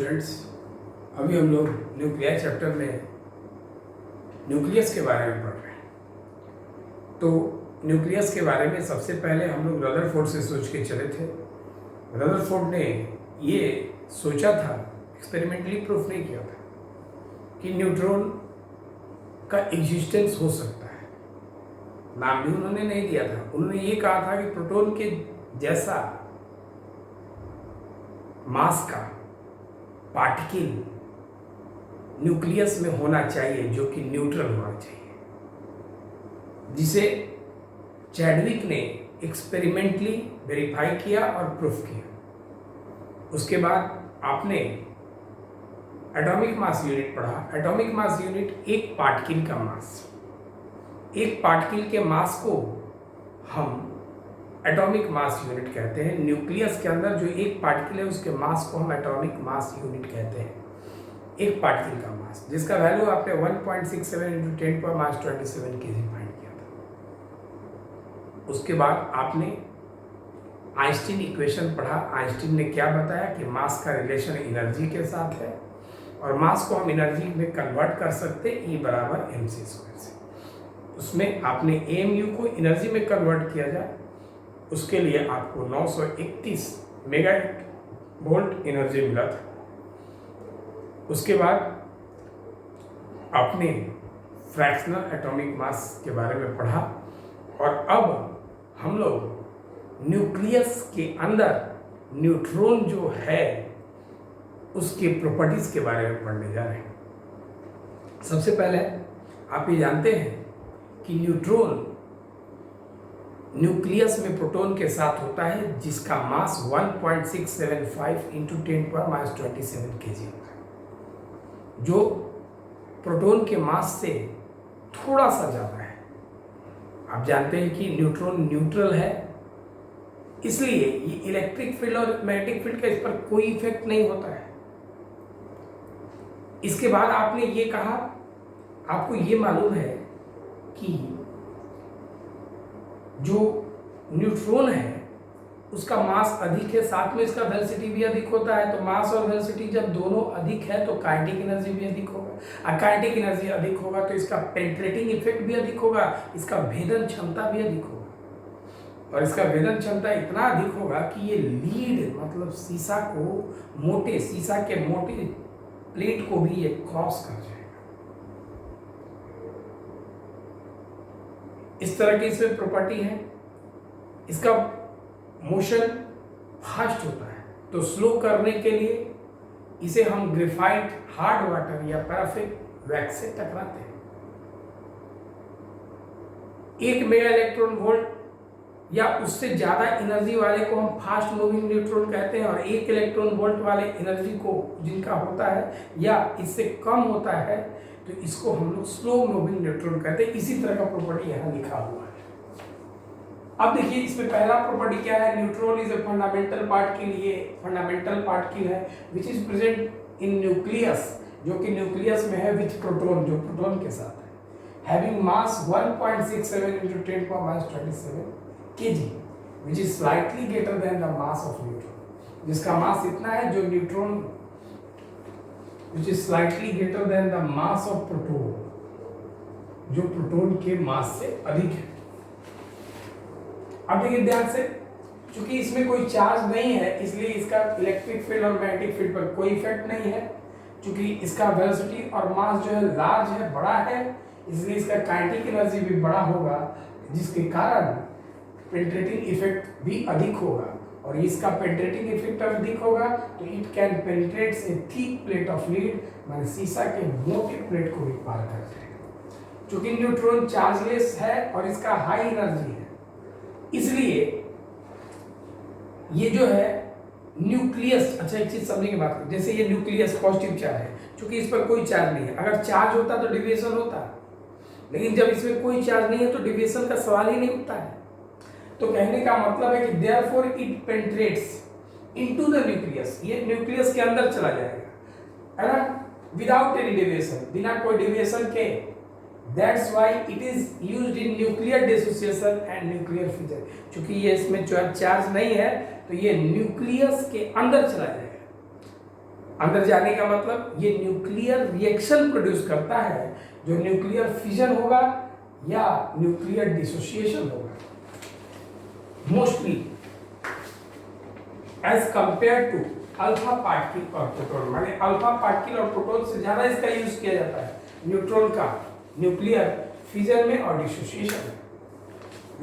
Students, अभी हम लोग न्यूक्लियर चैप्टर में न्यूक्लियस के बारे में पढ़ रहे हैं। तो न्यूक्लियस के बारे में सबसे पहले हम लोग रदरफोर्ड से सोच के चले थे। रदरफोर्ड ने ये सोचा था, एक्सपेरिमेंटली प्रूफ नहीं किया था, कि न्यूट्रॉन का एग्जिस्टेंस हो सकता है। नाम भी उन्होंने नहीं दिया था। उन्होंने ये कहा था कि प्रोटॉन के जैसा मास का पार्टिकल न्यूक्लियस में होना चाहिए जो कि न्यूट्रल होना चाहिए, जिसे चैडविक ने एक्सपेरिमेंटली वेरीफाई किया और प्रूफ किया। उसके बाद आपने एटॉमिक मास यूनिट पढ़ा। एटॉमिक मास यूनिट एक पार्टिकल का मास, एक पार्टिकल के मास को हम एटॉमिक मास यूनिट कहते हैं। न्यूक्लियस के अंदर जो एक पार्टिकल है उसके मास को हम एटॉमिक मास यूनिट कहते हैं। एक पार्टिकल का मास जिसका वैल्यू आपने 1.67 × 10⁻27 kg फाइंड किया था। उसके बाद आपने आइंस्टीन इक्वेशन पढ़ा। आइंस्टीन ने क्या बताया कि मास का रिलेशन एनर्जी के साथ है और मास को हम एनर्जी में कन्वर्ट कर सकते E = mc² से। उसमें आपने AMU को एनर्जी में कन्वर्ट किया जाए, उसके लिए आपको 931 मेगावोल्ट एनर्जी मिला था। उसके बाद आपने फ्रैक्शनल एटॉमिक मास के बारे में पढ़ा और अब हम लोग न्यूक्लियस के अंदर न्यूट्रॉन जो है उसके प्रॉपर्टीज के बारे में पढ़ने जा रहे हैं। सबसे पहले आप ये जानते हैं कि न्यूट्रॉन न्यूक्लियस में प्रोटॉन के साथ होता है जिसका मास 1.675 × 10⁻27 kg होता है, जो प्रोटॉन के मास से थोड़ा सा ज़्यादा है। आप जानते हैं कि न्यूट्रॉन न्यूट्रल है, इसलिए ये इलेक्ट्रिक फील्ड और मैग्नेटिक फील्ड का इस पर कोई इफेक्ट नहीं होता है। इसके बाद आपने ये कहा, आपको ये मालूम है कि जो न्यूट्रॉन है उसका मास अधिक है, साथ में इसका वेलोसिटी भी अधिक होता है। तो मास और वेलोसिटी जब दोनों अधिक है तो काइनेटिक एनर्जी भी अधिक होगा, और काइनेटिक एनर्जी अधिक होगा तो इसका पेनिट्रेटिंग इफेक्ट भी अधिक होगा, इसका भेदन क्षमता भी अधिक होगा। और इसका भेदन क्षमता इतना अधिक होगा कि ये लीड मतलब शीशा को मोटे शीशा के मोटे प्लेट को भी ये क्रॉस कर जाएगा। इस तरह की इसमें प्रॉपर्टी है। इसका मोशन फास्ट होता है, तो स्लो करने के लिए इसे हम ग्रेफाइट हार्ड वाटर या पैराफिन वैक्स से टकराते हैं। 1 मेगा इलेक्ट्रॉन वोल्ट या उससे ज़्यादा एनर्जी वाले को हम फास्ट मूविंग न्यूट्रॉन कहते हैं, और 1 इलेक्ट्रॉन वोल्ट वाले एनर्जी को जिनका होता है या इससे कम होता है तो इसको हम लोग स्लो मूविंग न्यूट्रॉन कहते हैं। इसी तरह का प्रॉपर्टी यहाँ लिखा हुआ है। अब देखिए इसमें पहला प्रॉपर्टी क्या है, neutron is a fundamental particle. ये फंडामेंटल पार्टिकल है which is present in nucleus, जो कि न्यूक्लियस में है विथ प्रोटॉन, जो प्रोटॉन के साथ है, having mass 1.67 × 10⁻27 kg which is slightly greater than the mass of neutron. जिसका मास इतना है जो neutron which is slightly greater than the mass of proton, जो प्रोटॉन के मास से अधिक है। अब देखिए ध्यान से, चूंकि इसमें कोई चार्ज नहीं है इसलिए इसका इलेक्ट्रिक फील्ड और मैग्नेटिक फील्ड पर कोई इफेक्ट नहीं है। चूंकि इसका वेलोसिटी और मास जो है लार्ज है, बड़ा है, इसलिए इसका काइनेटिक एनर्जी भी बड़ा होगा, जिसके कारण पेनिट्रेटिंग इफेक्ट भी अधिक होगा। और इसका पेनिट्रेटिंग इफेक्ट अधिक होगा तो it can penetrate A thick plate of lead, माने शीशा के मोटे प्लेट को भी पार कर जाएगा। चूंकि न्यूट्रॉन चार्जलेस है और इसका हाई एनर्जी है, इसलिए ये जो है न्यूक्लियस, अच्छा एक चीज समझने की बात करें, जैसे ये न्यूक्लियस पॉजिटिव चार्ज है, क्योंकि इस पर कोई चार्ज नहीं है। अगर चार्ज होता तो डिविएशन होता, लेकिन जब इसमें कोई चार्ज नहीं है तो डिविएशन का सवाल ही नहीं उठता है। तो कहने का मतलब है कि therefore it penetrates into the nucleus, ये न्यूक्लियस के अंदर चला जाएगा, है ना, विदाउट एनी डिविएशन, बिना कोई डिविएशन के। That's why it is used in nuclear dissociation and nuclear fission। चूंकि ये इसमें चार्ज नहीं है तो ये न्यूक्लियस के अंदर चला जाएगा। अंदर जाने का मतलब ये न्यूक्लियर रिएक्शन प्रोड्यूस करता है, जो न्यूक्लियर फिजन होगा या न्यूक्लियर डिसोसिएशन होगा। Mostly as compared to alpha particle और प्रोटॉन, माने अल्फा पार्टिकल और प्रोटॉन से ज्यादा इसका यूज किया जाता है न्यूट्रॉन का न्यूक्लियर फिजन में और डिसोसिएशन में।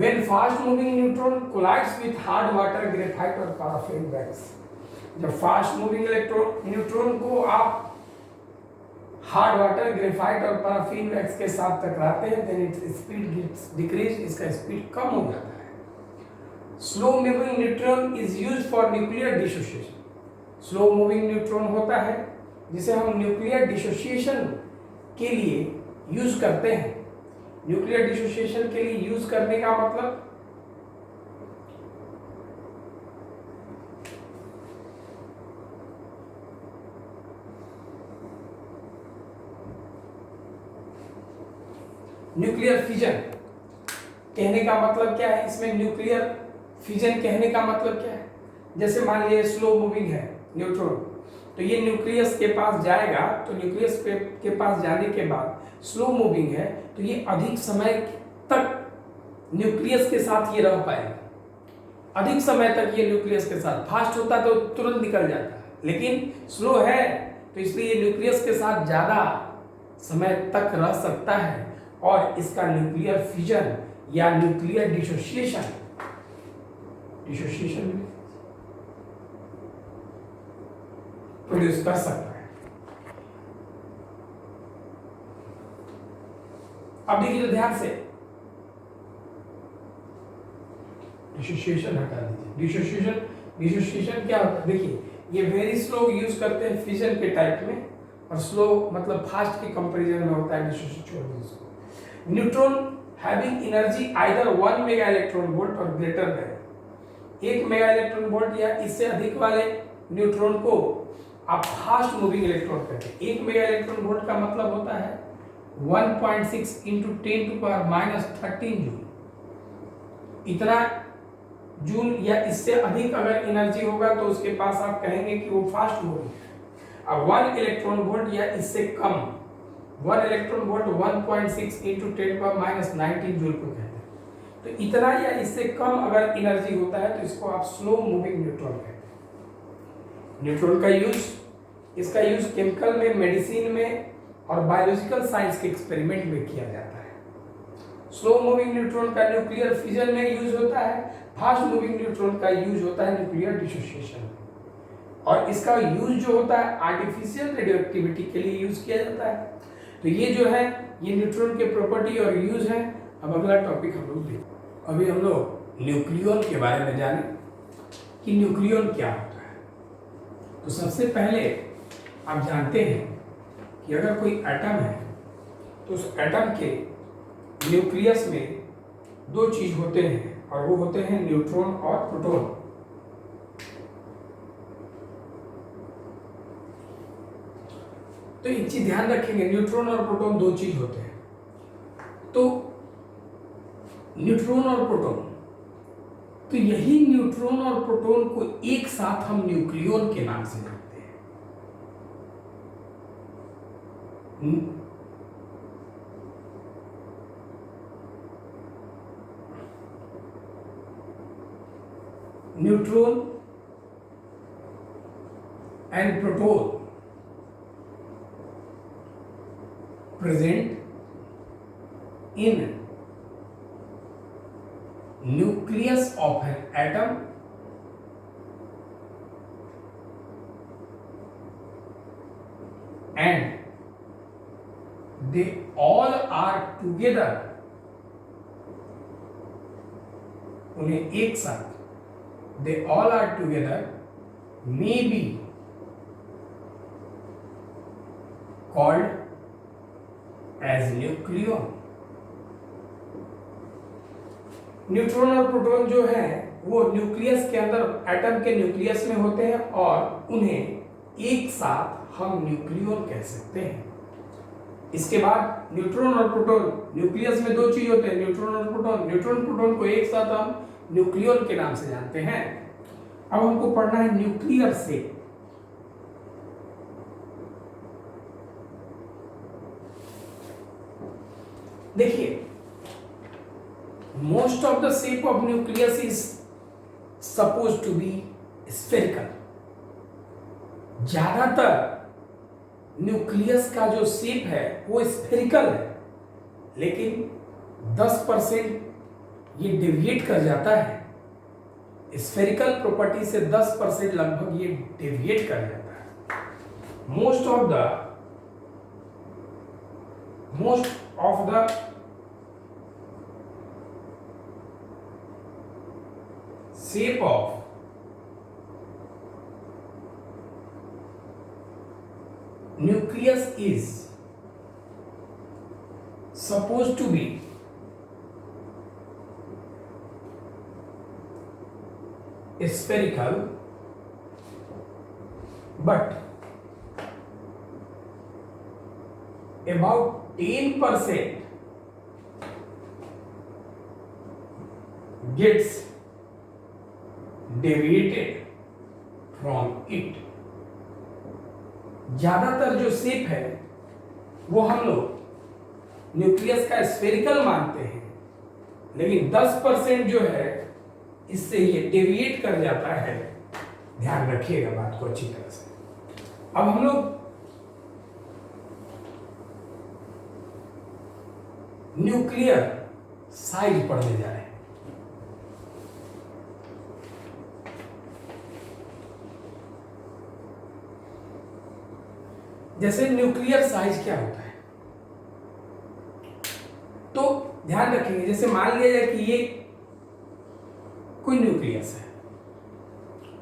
When fast moving neutron collides with hard water, graphite और paraffin wax, जब फास्ट मूविंग इलेक्ट्रॉन न्यूट्रॉन को आप हार्ड वाटर, ग्रेफाइट और पैराफिन वैक्स के साथ टकराते हैं, then its speed gets decrease, इसका स्पीड कम हो जाता है। Slow moving neutron is used for nuclear dissociation. Slow moving neutron होता है जिसे हम न्यूक्लियर डिसोसिएशन के लिए यूज करते हैं। न्यूक्लियर डिसोसिएशन के लिए यूज करने का मतलब न्यूक्लियर फिजन कहने का मतलब क्या है, इसमें न्यूक्लियर फिजन कहने का मतलब क्या है। जैसे मान लीजिए स्लो मूविंग है न्यूट्रॉन, तो ये न्यूक्लियस के पास जाएगा, तो न्यूक्लियस के पास जाने के बाद स्लो मूविंग है, तो ये अधिक समय तक न्यूक्लियस के साथ ये रह पाएगा, अधिक समय तक ये न्यूक्लियस के साथ। फास्ट होता तो तुरंत निकल जाता है, लेकिन स्लो है तो इसलिए ये न्यूक्लियस के साथ ज्यादा समय तक रह सकता है और इसका न्यूक्लियर फिजन या न्यूक्लियर डिसोसिएशन प्रोड्यूस कर सकता है। अब देखिए ध्यान से, डिसोसिएशन हटा दीजिए। डिसोसिएशन क्या होता है, देखिए ये वेरी स्लो यूज करते हैं फिजन के टाइप में, और स्लो मतलब फास्ट के कंपैरिजन में होता है dissociation. Neutron having energy either 1 mega electron volt और greater than, 1 mega electron volt या इससे अधिक वाले न्यूट्रॉन को आप फास्ट मूविंग इलेक्ट्रॉन कहते हैं। 1 मेगा इलेक्ट्रॉन वोल्ट का मतलब होता है 1.6 × 10⁻13 जूल। इतना जूल या इससे अधिक अगर एनर्जी होगा तो उसके पास आप कहेंगे कि वो फास्ट मूविंग है। अब 1 इलेक्ट्रॉन वोल्ट या इससे कम, 1 इलेक्ट्रॉन वोल्ट 1.6 × 10⁻19 जूल को कहते हैं। तो इतना या इससे कम अगर एनर्जी होता है तो इसको आप स्लो मूविंग न्यूट्रॉन कहते हैं। न्यूट्रॉन का यूज, इसका यूज केमिकल में, मेडिसिन में और बायोलॉजिकल साइंस के एक्सपेरिमेंट में किया जाता है। स्लो मूविंग न्यूट्रॉन का न्यूक्लियर फिजन में यूज होता है, फास्ट मूविंग न्यूट्रॉन का यूज होता है न्यूक्लियर डिसोसिएशन में। और इसका यूज जो होता है आर्टिफिशियल रेडियोएक्टिविटी के लिए यूज किया जाता है। तो ये जो है ये न्यूट्रॉन के प्रॉपर्टी और यूज है। अब अगला टॉपिक हम लोग देखें। अभी हम लोग न्यूक्लियन के बारे में जाने कि न्यूक्लियन क्या होता है। तो सबसे पहले आप जानते हैं कि अगर कोई एटम है तो उस एटम के न्यूक्लियस में 2 चीज होते हैं, और वो होते हैं न्यूट्रॉन और प्रोटॉन। तो एक चीज ध्यान रखेंगे, न्यूट्रॉन और प्रोटॉन 2 चीज होते हैं। तो न्यूट्रॉन और प्रोटॉन, तो यही न्यूट्रॉन और प्रोटॉन को एक साथ हम न्यूक्लियन के नाम से जानते हैं। Neutron and proton present in nucleus of an atom and they all are together, उन्हें एक साथ, they all are together may be called as nucleon. Neutron और प्रोटॉन जो है वो न्यूक्लियस के अंदर, एटम के न्यूक्लियस में होते हैं और उन्हें एक साथ हम न्यूक्लियन कह सकते हैं। इसके बाद न्यूट्रॉन और प्रोटॉन, न्यूक्लियस में 2 चीज होते हैं, न्यूट्रॉन और प्रोटॉन। न्यूट्रॉन प्रोटॉन को एक साथ हम न्यूक्लियन के नाम से जानते हैं। अब हमको पढ़ना है न्यूक्लियर से। देखिए, most of the shape of nucleus is suppose to be spherical. ज्यादातर न्यूक्लियस का जो शेप है वो स्फेरिकल है, लेकिन 10% ये डेविएट कर जाता है। स्फेरिकल प्रॉपर्टी से 10% लगभग ये डेविएट कर जाता है। Most of the shape of nucleus is supposed to be spherical, but about 10% gets deviated from it। ज्यादातर जो शेप है वो हम लोग न्यूक्लियस का स्फेरिकल मानते हैं, लेकिन 10% जो है इससे ये डेविएट कर जाता है। ध्यान रखिएगा बात को अच्छी तरह से। अब हम लोग न्यूक्लियर साइज पढ़ने जा रहे हैं। जैसे न्यूक्लियर साइज क्या होता है, तो ध्यान रखेंगे। जैसे मान लिया जाए कि ये कोई न्यूक्लियस है,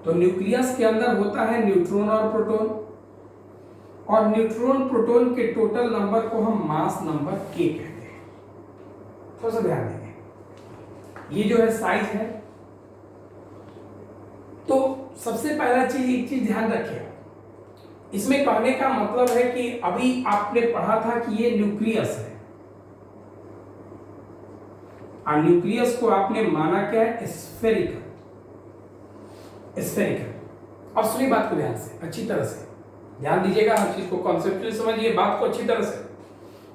तो न्यूक्लियस के अंदर होता है न्यूट्रॉन और प्रोटॉन, और न्यूट्रॉन प्रोटॉन के टोटल नंबर को हम मास नंबर के कहते हैं। थोड़ा सा ध्यान देंगे, ये जो है साइज है। तो सबसे पहला चीज, एक चीज ध्यान रखिए, इसमें कहने का मतलब है कि अभी आपने पढ़ा था कि ये न्यूक्लियस है, और न्यूक्लियस को आपने माना क्या है, स्फेरिकल। अब सुनिए बात को ध्यान से, अच्छी तरह से ध्यान दीजिएगा, हर चीज को कॉन्सेप्चुअली समझिए, बात को अच्छी तरह से।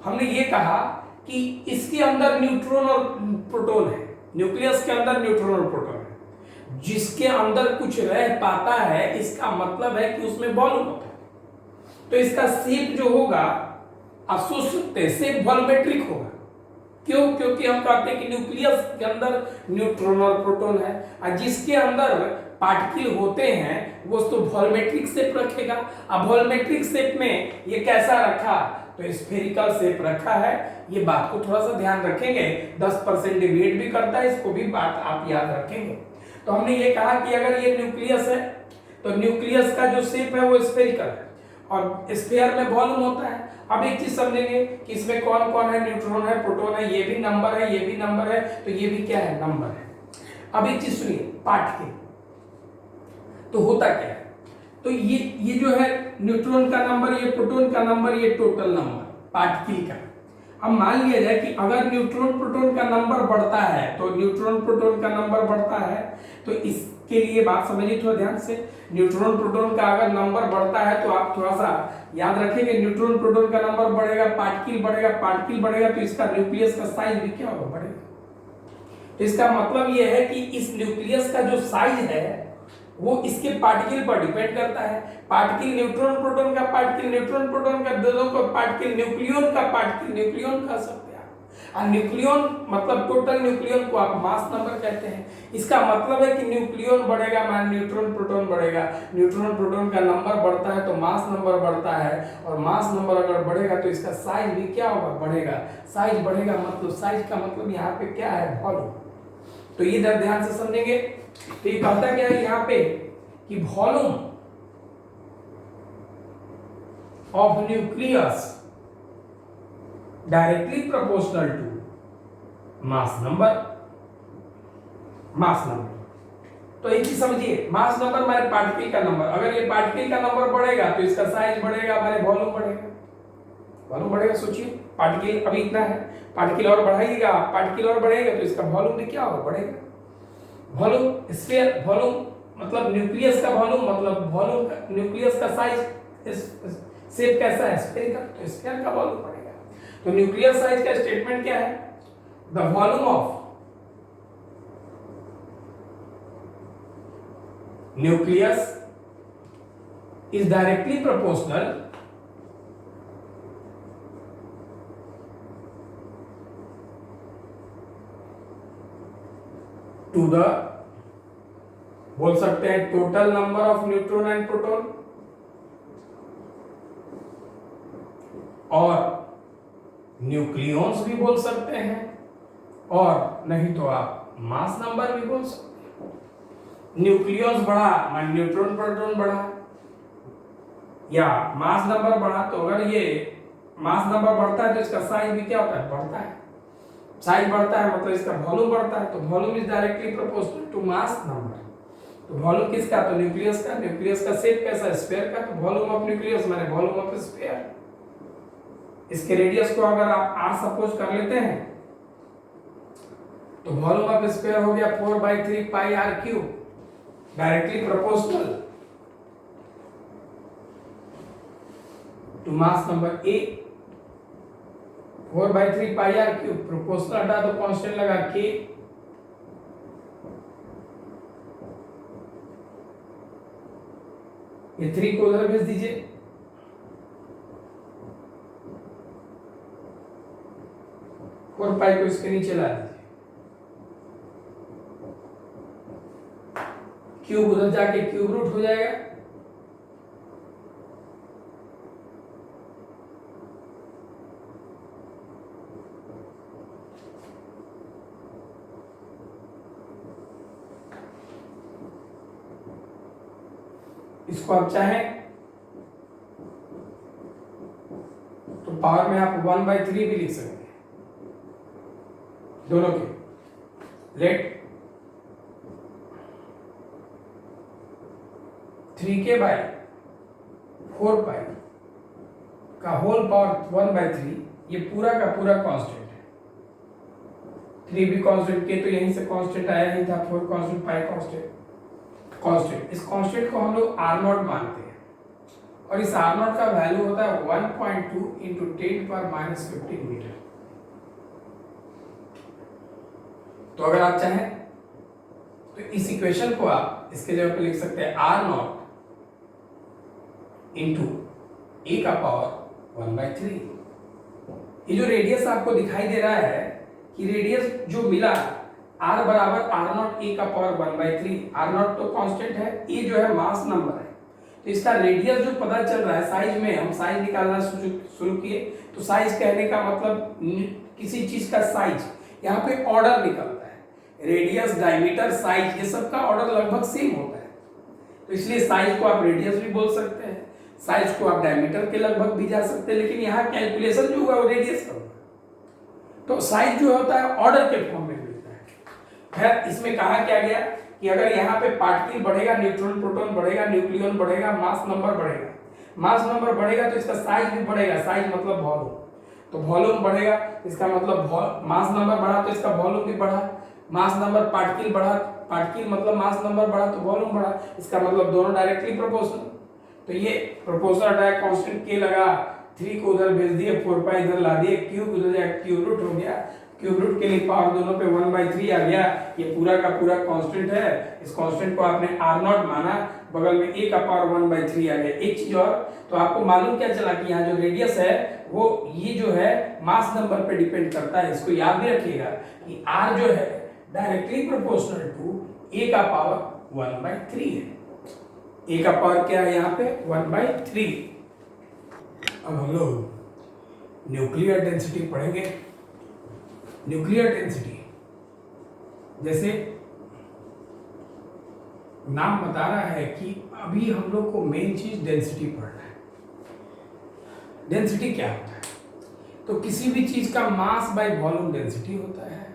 हमने ये कहा कि इसके अंदर न्यूट्रॉन और प्रोटॉन है, न्यूक्लियस के अंदर न्यूट्रॉन और प्रोटॉन है। जिसके अंदर कुछ रह पाता है, इसका मतलब है कि उसमें वॉल्यूम होता है। तो इसका शेप जो होगा, आप सोच सकते हैं, शेप वॉल्यूमेट्रिक होगा। क्यों? क्योंकि हम कहते हैं कि न्यूक्लियस के अंदर न्यूट्रॉन और प्रोटॉन है, और जिसके अंदर पार्टिकल होते हैं वो तो वॉल्यूमेट्रिक शेप रखेगा। अब वॉल्यूमेट्रिक शेप में ये कैसा रखा, तो स्फेरिकल शेप रखा है। ये बात को थोड़ा सा ध्यान रखेंगे, 10% डिविएट भी करता है, इसको भी बात आप याद रखेंगे। तो हमने ये कहा कि अगर ये न्यूक्लियस है, तो न्यूक्लियस का जो शेप है वो स्फेरिकल है, और स्फीयर में वॉल्यूम होता है। अब एक चीज समझेंगे कि इसमें कौन कौन है, न्यूट्रॉन है, प्रोटॉन है, ये भी नंबर है, ये भी नंबर है, तो ये भी क्या है, नंबर है। अब एक चीज सुनिए, पार्टिकल तो होता क्या है, तो ये जो है न्यूट्रॉन का नंबर, ये प्रोटॉन का नंबर, ये टोटल नंबर पार्टिकल का। अब मान लिया जाए कि अगर न्यूट्रॉन प्रोटॉन का नंबर बढ़ता है, तो न्यूट्रॉन प्रोटॉन का नंबर बढ़ता है, तो इसके लिए बात समझिए थोड़ा ध्यान से। न्यूट्रॉन प्रोटॉन का अगर नंबर बढ़ता है, तो आप थोड़ा सा याद रखेंगे, न्यूट्रॉन प्रोटॉन का नंबर बढ़ेगा, पार्टिकल बढ़ेगा, तो इसका न्यूक्लियस का साइज भी क्या होगा, बढ़ेगा। तो इसका मतलब यह है कि इस न्यूक्लियस का जो साइज है वो इसके पार्टिकल पर डिपेंड करता है। पार्टिकल न्यूट्रॉन प्रोटॉन का, पार्टिकल न्यूट्रॉन प्रोटॉन का, दोनों को पार्टिकल न्यूक्लियन का, पार्टिकल न्यूक्लियन कह सकते हैं। और न्यूक्लियन मतलब टोटल न्यूक्लियन को आप मास नंबर कहते हैं। इसका मतलब है कि न्यूक्लियन बढ़ेगा, मान न्यूट्रॉन प्रोटॉन बढ़ेगा, न्यूट्रॉन प्रोटॉन का नंबर बढ़ता है तो मास नंबर बढ़ता है, और मास नंबर अगर बढ़ेगा तो इसका साइज भी क्या होगा, बढ़ेगा। साइज बढ़ेगा मतलब साइज का मतलब यहाँ पे क्या है, वॉल्यूम। तो ये ध्यान से समझेंगे। तो ये कहता क्या है यहाँ पे कि volume of nucleus directly proportional to mass number. तो एक चीज समझिए, मास नंबर माने पार्टिकल का नंबर। अगर ये पार्टिकल का नंबर बढ़ेगा तो इसका साइज बढ़ेगा, माने वॉल्यूम बढ़ेगा। सोचिए, पार्टिकल अभी इतना है, पार्टिकल और बढ़ाइएगा, पार्टिकल और बढ़ेगा तो इसका वॉल्यूम भी क्या होगा, बढ़ेगा। वॉल्यूम स्फीयर, वॉल्यूम मतलब न्यूक्लियस का वॉल्यूम, मतलब वॉल्यूम न्यूक्लियस का साइज, शेप कैसा है, स्फीयर का, तो स्फीयर का वॉल्यूम बढ़ेगा। तो न्यूक्लियर साइज का स्टेटमेंट क्या है? The volume of nucleus is directly proportional to the, बोल सकते हैं, total number of neutron and proton, और न्यूक्लियॉन्स भी बोल सकते हैं, और नहीं तो आप मास नंबर भी बोल सकते हैं। न्यूक्लियॉन्स बढ़ा मान न्यूट्रॉन प्रोटॉन बढ़ा, या मास नंबर बढ़ा, तो अगर ये मास नंबर बढ़ता है तो इसका साइज भी क्या होता है? बढ़ता है। साइज बढ़ता है मतलब इसका वॉल्यूम बढ़ता है, तो volume is directly proportional to mass number. तो वॉल्यूम किसका? तो न्यूक्लियस का। न्यूक्लियस का शेप कैसा है? स्फीयर का। तो वॉल्यूम ऑफ न्यूक्लियस माने वॉल्यूम ऑफ स्फीयर। इसके रेडियस को अगर आप r सपोज कर लेते हैं तो वॉल्यूम ऑफ स्फीयर हो गया 4/3 pi r cube, directly proportional to mass number a। 4/3 pi r cube, proportional हटा तो कांस्टेंट लगा k, ये 3 को उधर भेज दीजिए, और पाई को इसके नीचे ला दीजिए, क्यूब उधर जाके क्यूब रूट हो जाएगा, इसको आप चाहें तो पावर में आप 1/3 भी लिख सकते हैं दोनों के। लेट 3k/4 पाई का होल पावर 1/3, ये पूरा का पूरा कांस्टेंट है। 3 भी कांस्टेंट, के तो यहीं से कांस्टेंट आया ही था, 4 कांस्टेंट, पाई कांस्टेंट। इस कांस्टेंट को हम लोग r0 मानते हैं, और इस r0 का वैल्यू होता है 1.2 इंटू 10⁻⁻15 मीटर। तो अगर आप चाहें तो इस इक्वेशन को आप इसके जगह पे लिख सकते हैं r0 इंटू a का पावर 1/3। ये जो रेडियस आपको दिखाई दे रहा है कि रेडियस जो मिला r बराबर r0 a का पावर 1/3, r0 तो कांस्टेंट है, a जो है मास नंबर है, तो इसका रेडियस जो पता चल रहा है, साइज में हम साइज निकालना शुरू किए, तो साइज कहने का मतलब किसी चीज का साइज, यहाँ पे ऑर्डर निकलता है, रेडियस, डायमीटर, साइज, ये सब का ऑर्डर लगभग सेम होता है, तो इसलिए साइज को आप रेडियस भी बोल सकते हैं, साइज को आप डायमीटर के लगभग भी जा सकते हैं, लेकिन यहाँ कैलकुलेशन जो हुआ वो रेडियस का होगा। तो साइज जो होता है ऑर्डर के फॉर्म में मिलता है। खैर, इसमें कहा क्या गया कि अगर यहाँ पे पार्टिकल बढ़ेगा, न्यूट्रॉन प्रोटॉन बढ़ेगा, न्यूक्लियॉन बढ़ेगा, मास नंबर बढ़ेगा, मास नंबर बढ़ेगा तो इसका साइज भी बढ़ेगा, साइज मतलब वॉल्यूम, तो वॉल्यूम बढ़ेगा इसका मतलब मास नंबर बढ़ा तो इसका वॉल्यूम भी बढ़ा, मास नंबर पार्टिकल बढ़ा, पार्टिकल मतलब मास नंबर बढ़ा तो वॉल्यूम बढ़ा, इसका मतलब दोनों डायरेक्टली प्रोपोर्शनल। तो ये प्रोपोर्शनल हटाया, कांस्टेंट के लगा, 3 को उधर भेज दिए, 4 पाई इधर ला दिए, क्यूब उधर जाके क्यूब रूट हो गया, क्यूब रूट के लिए पावर दोनों पे 1/3 आ गया, ये पूरा का पूरा कांस्टेंट है, इस कांस्टेंट को आपने r0 माना, बगल में a का पावर 1/3 आ गया। एक चीज और, तो आपको मालूम क्या चला कि यहाँ जो रेडियस है वो ये जो है मास नंबर पे डिपेंड करता है, इसको याद भी रखिएगा कि r जो है डायरेक्टली प्रोपोर्शनल टू a का पावर 1/3 है। a का पावर क्या है यहाँ पे 1/3। अब हम लोग न्यूक्लियर डेंसिटी पढ़ेंगे। न्यूक्लियर डेंसिटी जैसे नाम बता रहा है कि अभी हम लोग को मेन चीज डेंसिटी पढ़ना है। डेंसिटी क्या होता है? तो किसी भी चीज का मास बाय वॉल्यूम डेंसिटी होता है।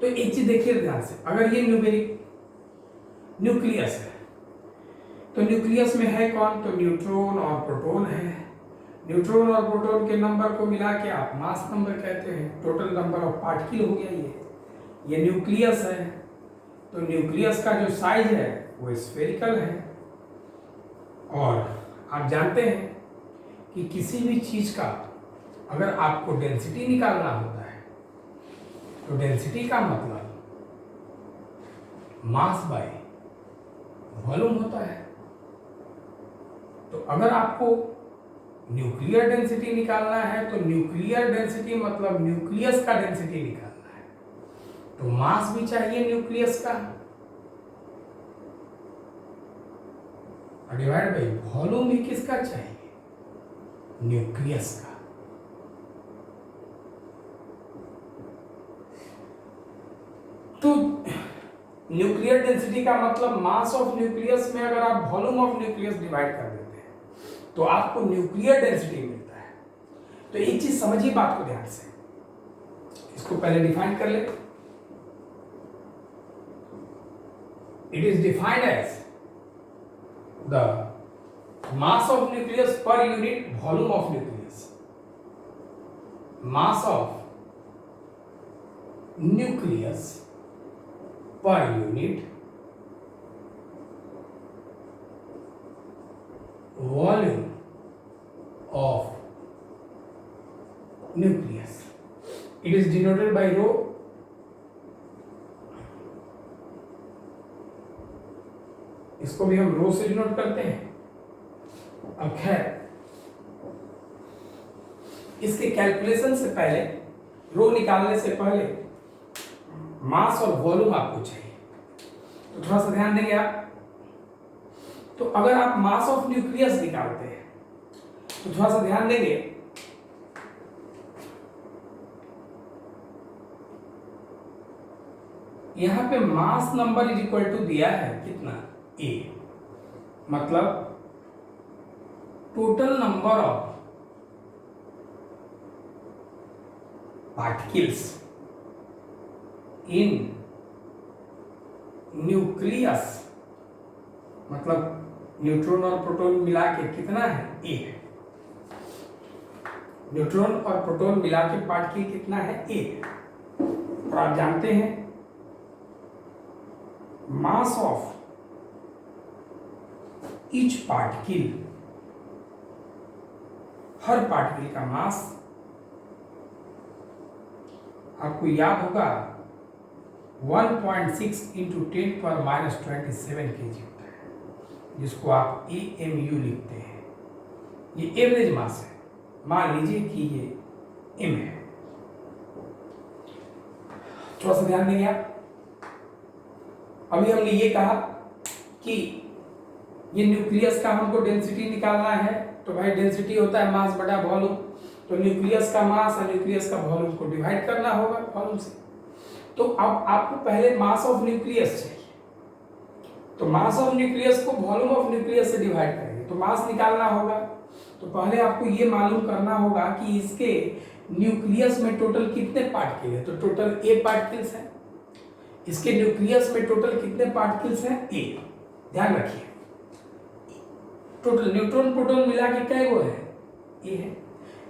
तो एक चीज देखिए ध्यान से, अगर ये न्यूक्लियस है तो न्यूक्लियस में है कौन? तो न्यूट्रॉन और प्रोटॉन है। न्यूट्रॉन और प्रोटॉन के नंबर को मिला के आप मास नंबर कहते हैं, टोटल नंबर ऑफ पार्टिकल हो गया ये न्यूक्लियस है। तो न्यूक्लियस का जो साइज है वो स्फेरिकल है, और आप जानते हैं कि किसी भी चीज का अगर आपको डेंसिटी निकालना होता है तो डेंसिटी का मतलब मास बाय वॉल्यूम होता है। तो अगर आपको न्यूक्लियर डेंसिटी निकालना है तो न्यूक्लियर डेंसिटी मतलब न्यूक्लियस का डेंसिटी निकालना है, तो मास भी चाहिए न्यूक्लियस का डिवाइड बाई वॉल्यूम भी किसका चाहिए, न्यूक्लियस का। तो न्यूक्लियर डेंसिटी का मतलब मास ऑफ न्यूक्लियस में अगर आप वॉल्यूम ऑफ न्यूक्लियस डिवाइड कर देते हैं तो आपको न्यूक्लियर डेंसिटी मिलता है। तो एक चीज समझिए बात को ध्यान से, इसको पहले डिफाइन कर ले। It is defined as the mass of nucleus per unit volume of nucleus. Mass of nucleus per unit volume of nucleus. It is denoted by rho. इसको भी हम रो से डिनोट करते हैं। अब खैर इसके कैलकुलेशन से पहले, रो निकालने से पहले मास और वॉल्यूम आपको चाहिए, तो थोड़ा सा ध्यान देंगे आप। तो अगर आप मास ऑफ न्यूक्लियस निकालते हैं तो थोड़ा सा ध्यान देंगे, यहां पे mass number is equal to दिया है कितना, ए, मतलब total number of particles in nucleus, मतलब न्यूट्रॉन और प्रोटॉन मिला के कितना है, ए है। न्यूट्रॉन और प्रोटॉन मिला के पार्टिकल कितना है, ए है। और आप जानते हैं mass of each particle, her particle का मास आपको याद होगा 1.6 इंटू 10⁻⁻27 kg होता है, जिसको आप AMU लिखते हैं। ये एवरेज मास है, मान लीजिए कि ये M है। थोड़ा सा ध्यान देंगे आप। अभी हमने ये कहा कि ये न्यूक्लियस का हमको डेंसिटी निकालना है, तो भाई डेंसिटी होता है मास बटा वॉल्यूम। तो न्यूक्लियस का मास और न्यूक्लियस का वॉल्यूम को डिवाइड करना होगा वॉल्यूम से। तो अब आपको पहले मास ऑफ न्यूक्लियस चाहिए, तो मास ऑफ न्यूक्लियस को वॉल्यूम ऑफ न्यूक्लियस से डिवाइड करेंगे तो मास निकालना होगा। तो पहले आपको ये मालूम करना होगा कि इसके न्यूक्लियस में टोटल कितने पार्टिकल है, तो टोटल ए पार्टिकल्स हैं। इसके न्यूक्लियस में टोटल कितने पार्टिकल्स हैं, ए। ध्यान रखिए, टोटल न्यूट्रॉन प्रोटॉन मिला के क्या वो है, ए है।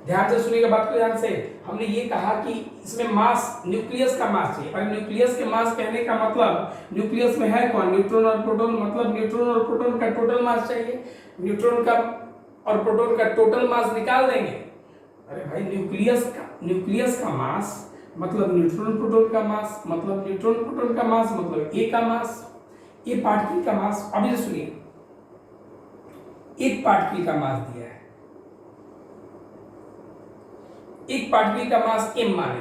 ध्यान से सुनिएगा बात को ध्यान से। हमने ये कहा कि इसमें मास, न्यूक्लियस का मास चाहिए। और न्यूक्लियस के मास कहने का मतलब न्यूक्लियस में है कौन, न्यूट्रॉन और प्रोटॉन, मतलब न्यूट्रॉन और प्रोटॉन का टोटल मास चाहिए। न्यूट्रॉन का और प्रोटॉन का टोटल मास निकाल देंगे। अरे भाई न्यूक्लियस का मास मतलब न्यूट्रॉन प्रोटॉन का मास, मतलब न्यूट्रॉन प्रोटॉन का मास मतलब ए का मास, ए पार्टिकल का मास। अभी सुनिए, एक पार्टिकल का मास दिया है, एक पार्टिकल का मास m माने,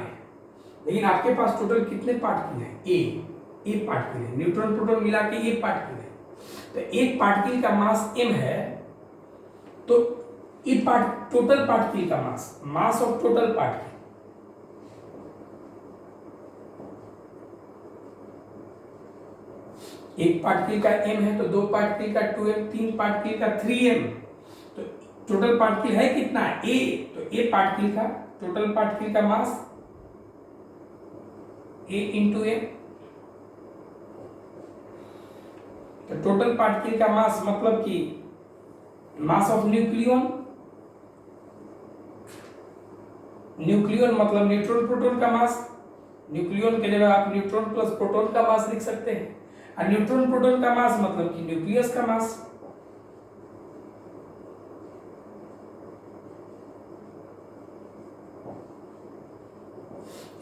लेकिन आपके पास टोटल कितने पार्टिकल हैं, ए पार्टिकल है, न्यूट्रॉन प्रोटॉन मिला के ए पार्टिकल है। तो एक पार्टिकल का मास m है, तो टोटल पार्टिकल का मास ऑफ टोटल पार्टिकल, एक पार्टिकल का m है तो दो पार्टिकल का 2m, तीन पार्टिकल का 3m। तो टोटल पार्टिकल है कितना, a। तो a पार्टिकल का टोटल पार्टिकल का मास a इंटू m। तो टोटल पार्टिकल का मास मतलब कि मास ऑफ न्यूक्लियन, न्यूक्लियन मतलब न्यूट्रॉन प्रोटॉन का मास। न्यूक्लियन के जगह आप न्यूट्रॉन प्लस प्रोटॉन का मास लिख सकते हैं। और न्यूट्रॉन प्रोटॉन का मास मतलब कि न्यूक्लियस का मास।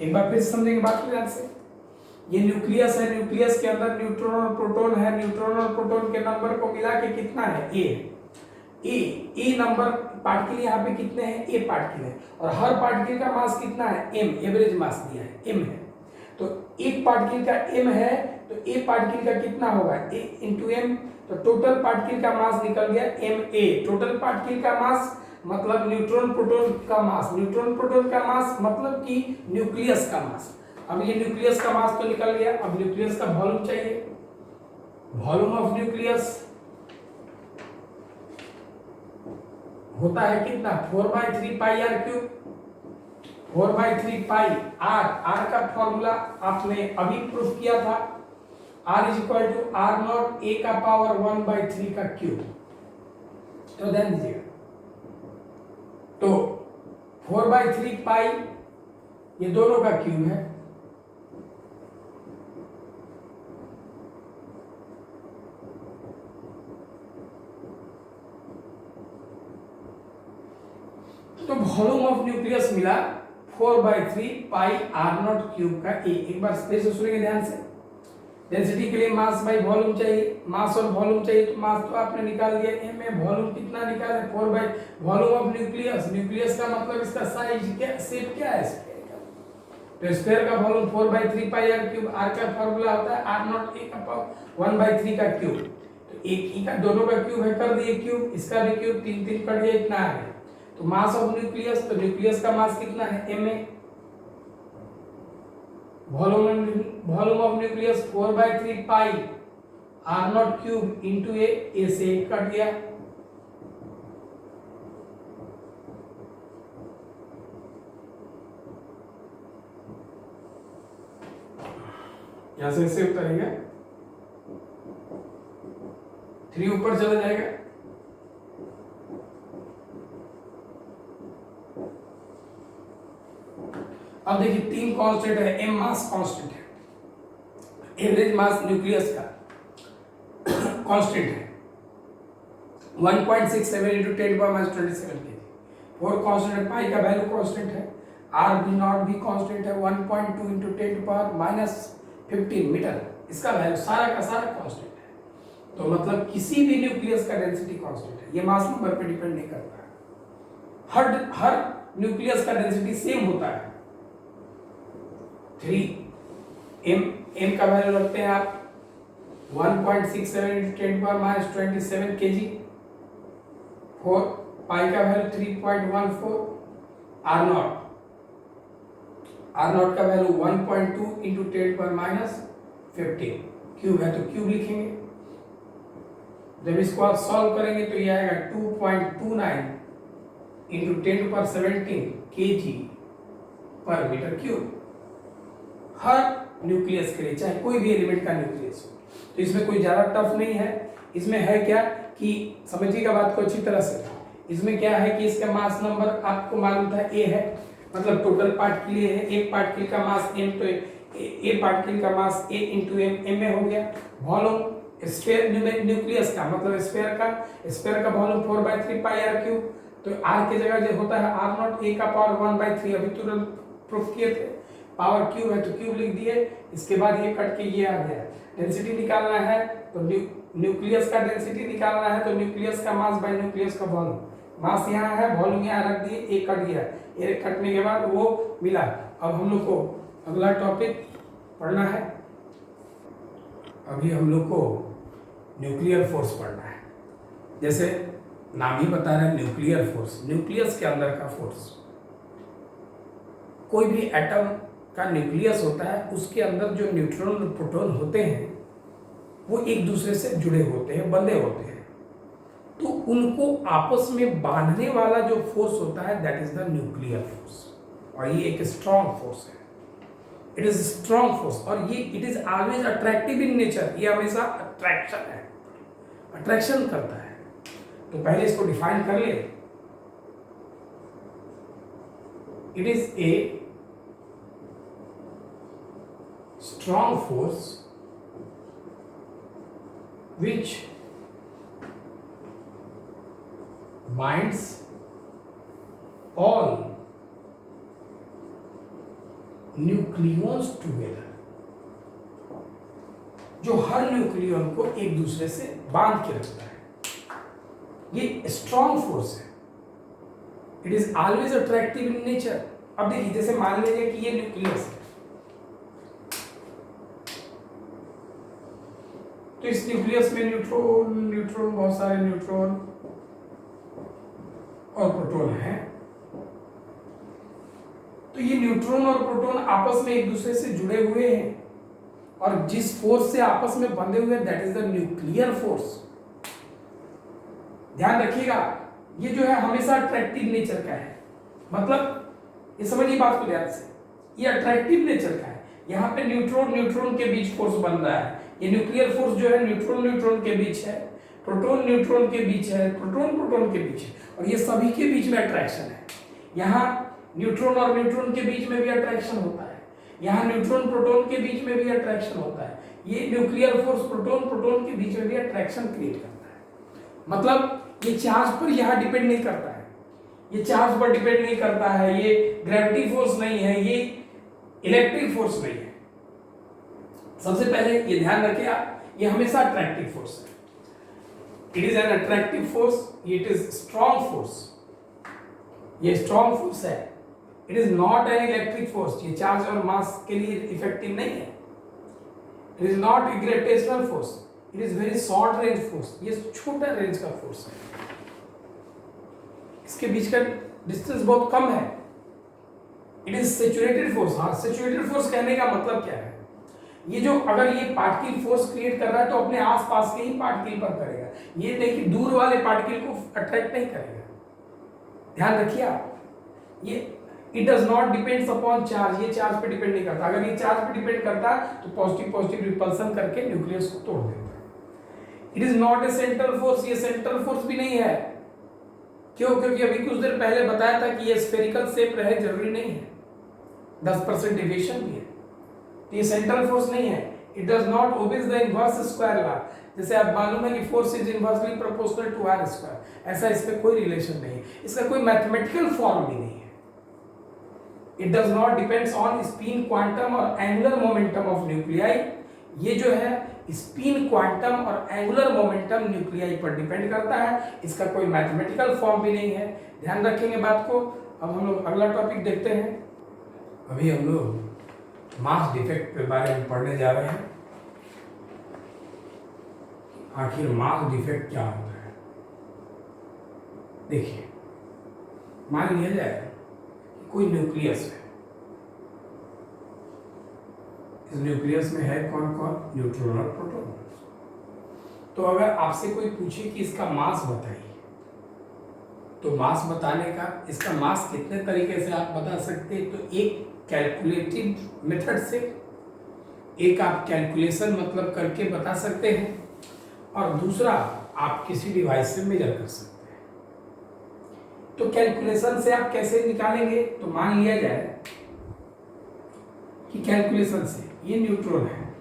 एक बार फिर समझेंगे बात को ध्यान से। ये न्यूक्लियस है, न्यूक्लियस के अंदर न्यूट्रॉन और प्रोटॉन है, न्यूट्रॉन और प्रोटॉन के नंबर को मिला के कितना है, ए नंबर पार्टिकल यहाँ पे कितने हैं, ए पार्टिकल है, और हर पार्टिकल का मास कितना है, एम, एवरेज मास दिया है एम है। तो एक पार्टिकल का एम है तो ए पार्टिकल का कितना होगा, ए इंटू एम, तो टोटल पार्टिकल का मास निकल गया एम ए। टोटल पार्टिकल का मास मतलब न्यूट्रॉन प्रोटॉन का मास, न्यूट्रॉन प्रोटॉन का मास मतलब कि न्यूक्लियस का मास। अब ये न्यूक्लियस का मास तो निकल गया, अब न्यूक्लियस का वॉल्यूम चाहिए। वॉल्यूम ऑफ न्यूक्लियस होता है कितना, 4/3 pi R cube. 4/3 pi R का फॉर्मूला आपने अभी प्रूफ किया था, R is equal to R not A का पावर 1/3 का क्यूब। तो ध्यान दीजिएगा, तो 4/3 पाई ये दोनों का क्यूब है, तो वॉल्यूम ऑफ न्यूक्लियस मिला 4/3 पाई आर नॉट क्यूब का ए। एक बार फिर से सुनेंगे ध्यान से। डेंसिटी के लिए मास बाई वॉल्यूम चाहिए, मास और वॉल्यूम चाहिए, तो मास तो आपने निकाल दिया एम में, वॉल्यूम कितना निकाले 4 by volume of nucleus. Nucleus का मतलब इसका साइज क्या, शेप क्या है, स्फीयर का। तो स्फीयर का volume 4/3 pi R cube. R का फॉर्मूला होता है आर नॉट ए का पावर 1/3 का क्यूब। तो एक ही का दोनों का क्यूब है, कर दिए क्यूब, इसका भी क्यूब, 3 कट गया, इतना है। तो मास ऑफ न्यूक्लियस, तो न्यूक्लियस का मास कितना है M A. Volume of nucleus 4/3 pi R naught cube into A से कट गया, यहां से ऐसे उतरेगा, 3 ऊपर चला जाएगा। अब देखिए 3 कांस्टेंट है, एम मास कांस्टेंट है, एवरेज मास न्यूक्लियस का कांस्टेंट है 1.67 into 10⁻27 kg। 4 कांस्टेंट है, पाई का वैल्यू कांस्टेंट है, आर भी नॉट भी कांस्टेंट है 1.2 into 10⁻15 मीटर, इसका वैल्यू सारा का सारा कांस्टेंट है। तो मतलब किसी भी न्यूक्लियस का डेंसिटी कांस्टेंट है, ये मास नंबर पे डिपेंड नहीं करता है। हर न्यूक्लियस का डेंसिटी सेम होता है 3 एम का वैल्यू रखते हैं आप 1.67 into 10⁻27 kg। 4 पाई का वैल्यू 3.14, आर नॉट का वैल्यू 1.2 into 10⁻15 क्यूब है, तो क्यूब लिखेंगे। जब इसको आप सॉल्व करेंगे तो ये आएगा 2.29 into 10⁻17 kg पर मीटर क्यूब। हर न्यूक्लियस के लिए, चाहे कोई भी एलिमेंट का न्यूक्लियस हो, तो इसमें कोई ज्यादा टफ नहीं है। इसमें है क्या कि समझिएगा बात को अच्छी तरह से, इसमें क्या है कि इसका मास नंबर आपको मालूम था ए है, मतलब टोटल पार्ट के लिए है, एक पार्टिकल का मास एम, तो ए पार्टिकल का मास ए इंटू एम में हो गया। वॉल्यूम स्फीयर न्यूक्लियस का मतलब स्फीयर का वॉल्यूम 4/3 पाई आर क्यूब। तो आर की जगह जो होता है आर नॉट ए का पावर 1/3, अभी तुरंत प्रूफ किए थे, पावर क्यूब है तो क्यूब लिख दिए। इसके बाद ये कट के ये आ गया। डेंसिटी निकालना है तो न्यूक्लियस का डेंसिटी निकालना है, तो न्यूक्लियस का मास बाय न्यूक्लियस का वॉल्यूम। मास यहाँ है, वॉल्यूम यहाँ रख दिए, ए कट गया, ए कटने के बाद वो मिला। अब हम लोग को अगला टॉपिक पढ़ना है, अभी हम लोग को न्यूक्लियर फोर्स पढ़ना है। जैसे नाम ही बता रहा है न्यूक्लियर फोर्स, न्यूक्लियस के अंदर का फोर्स। कोई भी एटम का न्यूक्लियस होता है, उसके अंदर जो न्यूट्रॉन और प्रोटॉन होते हैं वो एक दूसरे से जुड़े होते हैं, बंधे होते हैं। तो उनको आपस में बांधने वाला जो फोर्स होता है that is the nuclear force, और ये एक स्ट्रॉन्ग फोर्स है। इट इज स्ट्रॉन्ग फोर्स, और ये it is always attractive in nature, ये हमेशा अट्रैक्शन है, अट्रैक्शन करता है। तो पहले इसको डिफाइन कर ले। It is a strong force which binds all nucleons together, जो हर न्यूक्लियॉन को एक दूसरे से बांध के रखता है। ये स्ट्रॉन्ग फोर्स है। It is always attractive in nature. अब देखिए, जैसे मान लीजिए कि ये न्यूक्लियस है, तो इस न्यूक्लियस में न्यूट्रॉन बहुत सारे न्यूट्रॉन और प्रोटॉन है। तो ये न्यूट्रॉन और प्रोटॉन आपस में एक दूसरे से जुड़े हुए हैं, और जिस फोर्स से आपस में बंधे हुए हैं, that is the nuclear force. ध्यान रखिएगा, ये जो है हमेशा अट्रैक्टिव नेचर का है। मतलब ये समझिए बात को ध्यान से, ये अट्रैक्टिव नेचर का है। यहाँ पे न्यूट्रॉन के बीच फोर्स बन रहा है। ये न्यूक्लियर फोर्स जो है न्यूट्रॉन के बीच है, प्रोटॉन न्यूट्रॉन के बीच है, प्रोटॉन के बीच है, और ये सभी के बीच में अट्रैक्शन है। यहाँ न्यूट्रॉन और न्यूट्रॉन के बीच में भी अट्रैक्शन होता है, यहाँ न्यूट्रॉन प्रोटॉन के बीच में भी अट्रैक्शन होता है। ये न्यूक्लियर फोर्स प्रोटॉन के बीच में भी अट्रैक्शन क्रिएट करता है। मतलब ये चार्ज पर यहाँ डिपेंड नहीं करता है, ये चार्ज पर डिपेंड नहीं करता है, ये ग्रेविटी फोर्स नहीं है, ये इलेक्ट्रिक फोर्स नहीं है। सबसे पहले ये ध्यान रखिए आप, ये हमेशा अट्रैक्टिव फोर्स है। It is an attractive force, it is strong force, ये स्ट्रॉन्ग फोर्स है। It is not an electric force, ये चार्ज और मास के लिए इफेक्टिव नहीं है। It is not a gravitational force, it is very short range force, ये छोटा रेंज का फोर्स है, इसके बीच का डिस्टेंस बहुत कम है। It is saturated force. हाँ, सैचुरेटेड फोर्स कहने का मतलब क्या है, ये जो अगर ये पार्टिकल फोर्स क्रिएट कर रहा है तो अपने आसपास के ही पार्टिकल पर करेगा, ये नहीं कि दूर वाले पार्टिकल को अट्रैक्ट नहीं करेगा। ध्यान रखिए आप, ये it does not depends upon charge, ये चार्ज पे डिपेंड नहीं करता। अगर ये चार्ज पे डिपेंड करता तो पॉजिटिव रिपल्सन करके न्यूक्लियस को तोड़ देता। It is not a central force, ये सेंट्रल फोर्स भी नहीं है। क्यों? क्योंकि अभी कुछ देर पहले बताया था कि ये स्फेरिकल शेप रहे जरूरी नहीं है, 10% डेविएशन भी है, तो ये सेंट्रल फोर्स नहीं है। It does not obey the inverse square law. जैसे आप मालूम है कि force is inversely proportional to R square, ऐसा इसमें कोई रिलेशन नहीं है, इसका कोई मैथमेटिकल फॉर्म भी नहीं है। It does not depends on spin quantum और एंगुलर मोमेंटम ऑफ न्यूक्लियाई। ये जो है स्पिन क्वांटम और एंगुलर मोमेंटम न्यूक्लियाई पर डिपेंड करता है, इसका कोई मैथमेटिकल फॉर्म भी नहीं है। ध्यान रखेंगे बात को। अब हम लोग अगला टॉपिक देखते हैं। अभी हम लोग मास डिफेक्ट के बारे में पढ़ने जा रहे हैं। आखिर मास डिफेक्ट क्या होता है? देखिए, मान लिया जाए कि कोई न्यूक्लियस है, इस न्यूक्लियस में है कौन कौन? न्यूट्रॉन और प्रोटॉन। तो अगर आपसे कोई पूछे कि इसका मास बताइए, तो मास बताने का, इसका मास कितने तरीके से आप बता सकते हैं? तो एक कैलकुलेटिव मेथड से, एक आप कैलकुलेशन मतलब करके बता सकते हैं, और दूसरा आप किसी डिवाइस से मेजर कर सकते हैं। तो कैलकुलेशन से आप कैसे निकालेंगे? तो मान लिया जाए कि कैलकुलेशन से ये न्यूट्रॉन है,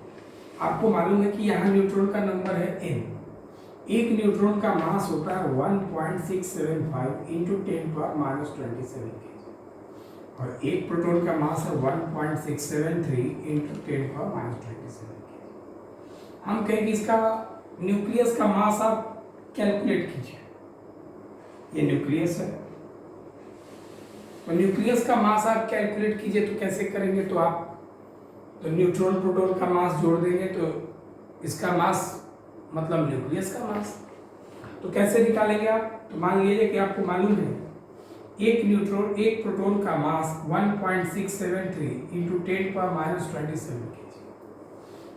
आपको मालूम है कि यहाँ न्यूट्रॉन का नंबर है n। एक न्यूट्रॉन का मास होता है 1.675 इंटू 10⁻⁻27 kg, और एक प्रोटॉन का मास है 1.673 इंटू 10⁻⁻27 kg। हम कहें कि इसका न्यूक्लियस का मास आप कैलकुलेट कीजिए। ये न्यूक्लियस है, तो न्यूक्लियस का मास आप कैलकुलेट कीजिए। तो कैसे करेंगे? तो आप तो न्यूट्रॉन प्रोटॉन का मास जोड़ देंगे, तो इसका मास मतलब न्यूक्लियस का मास। तो कैसे निकालेंगे आप? तो मान लीजिए कि आपको मालूम है एक प्रोटॉन का मास 1.673 इंटू 10⁻⁻27 kg।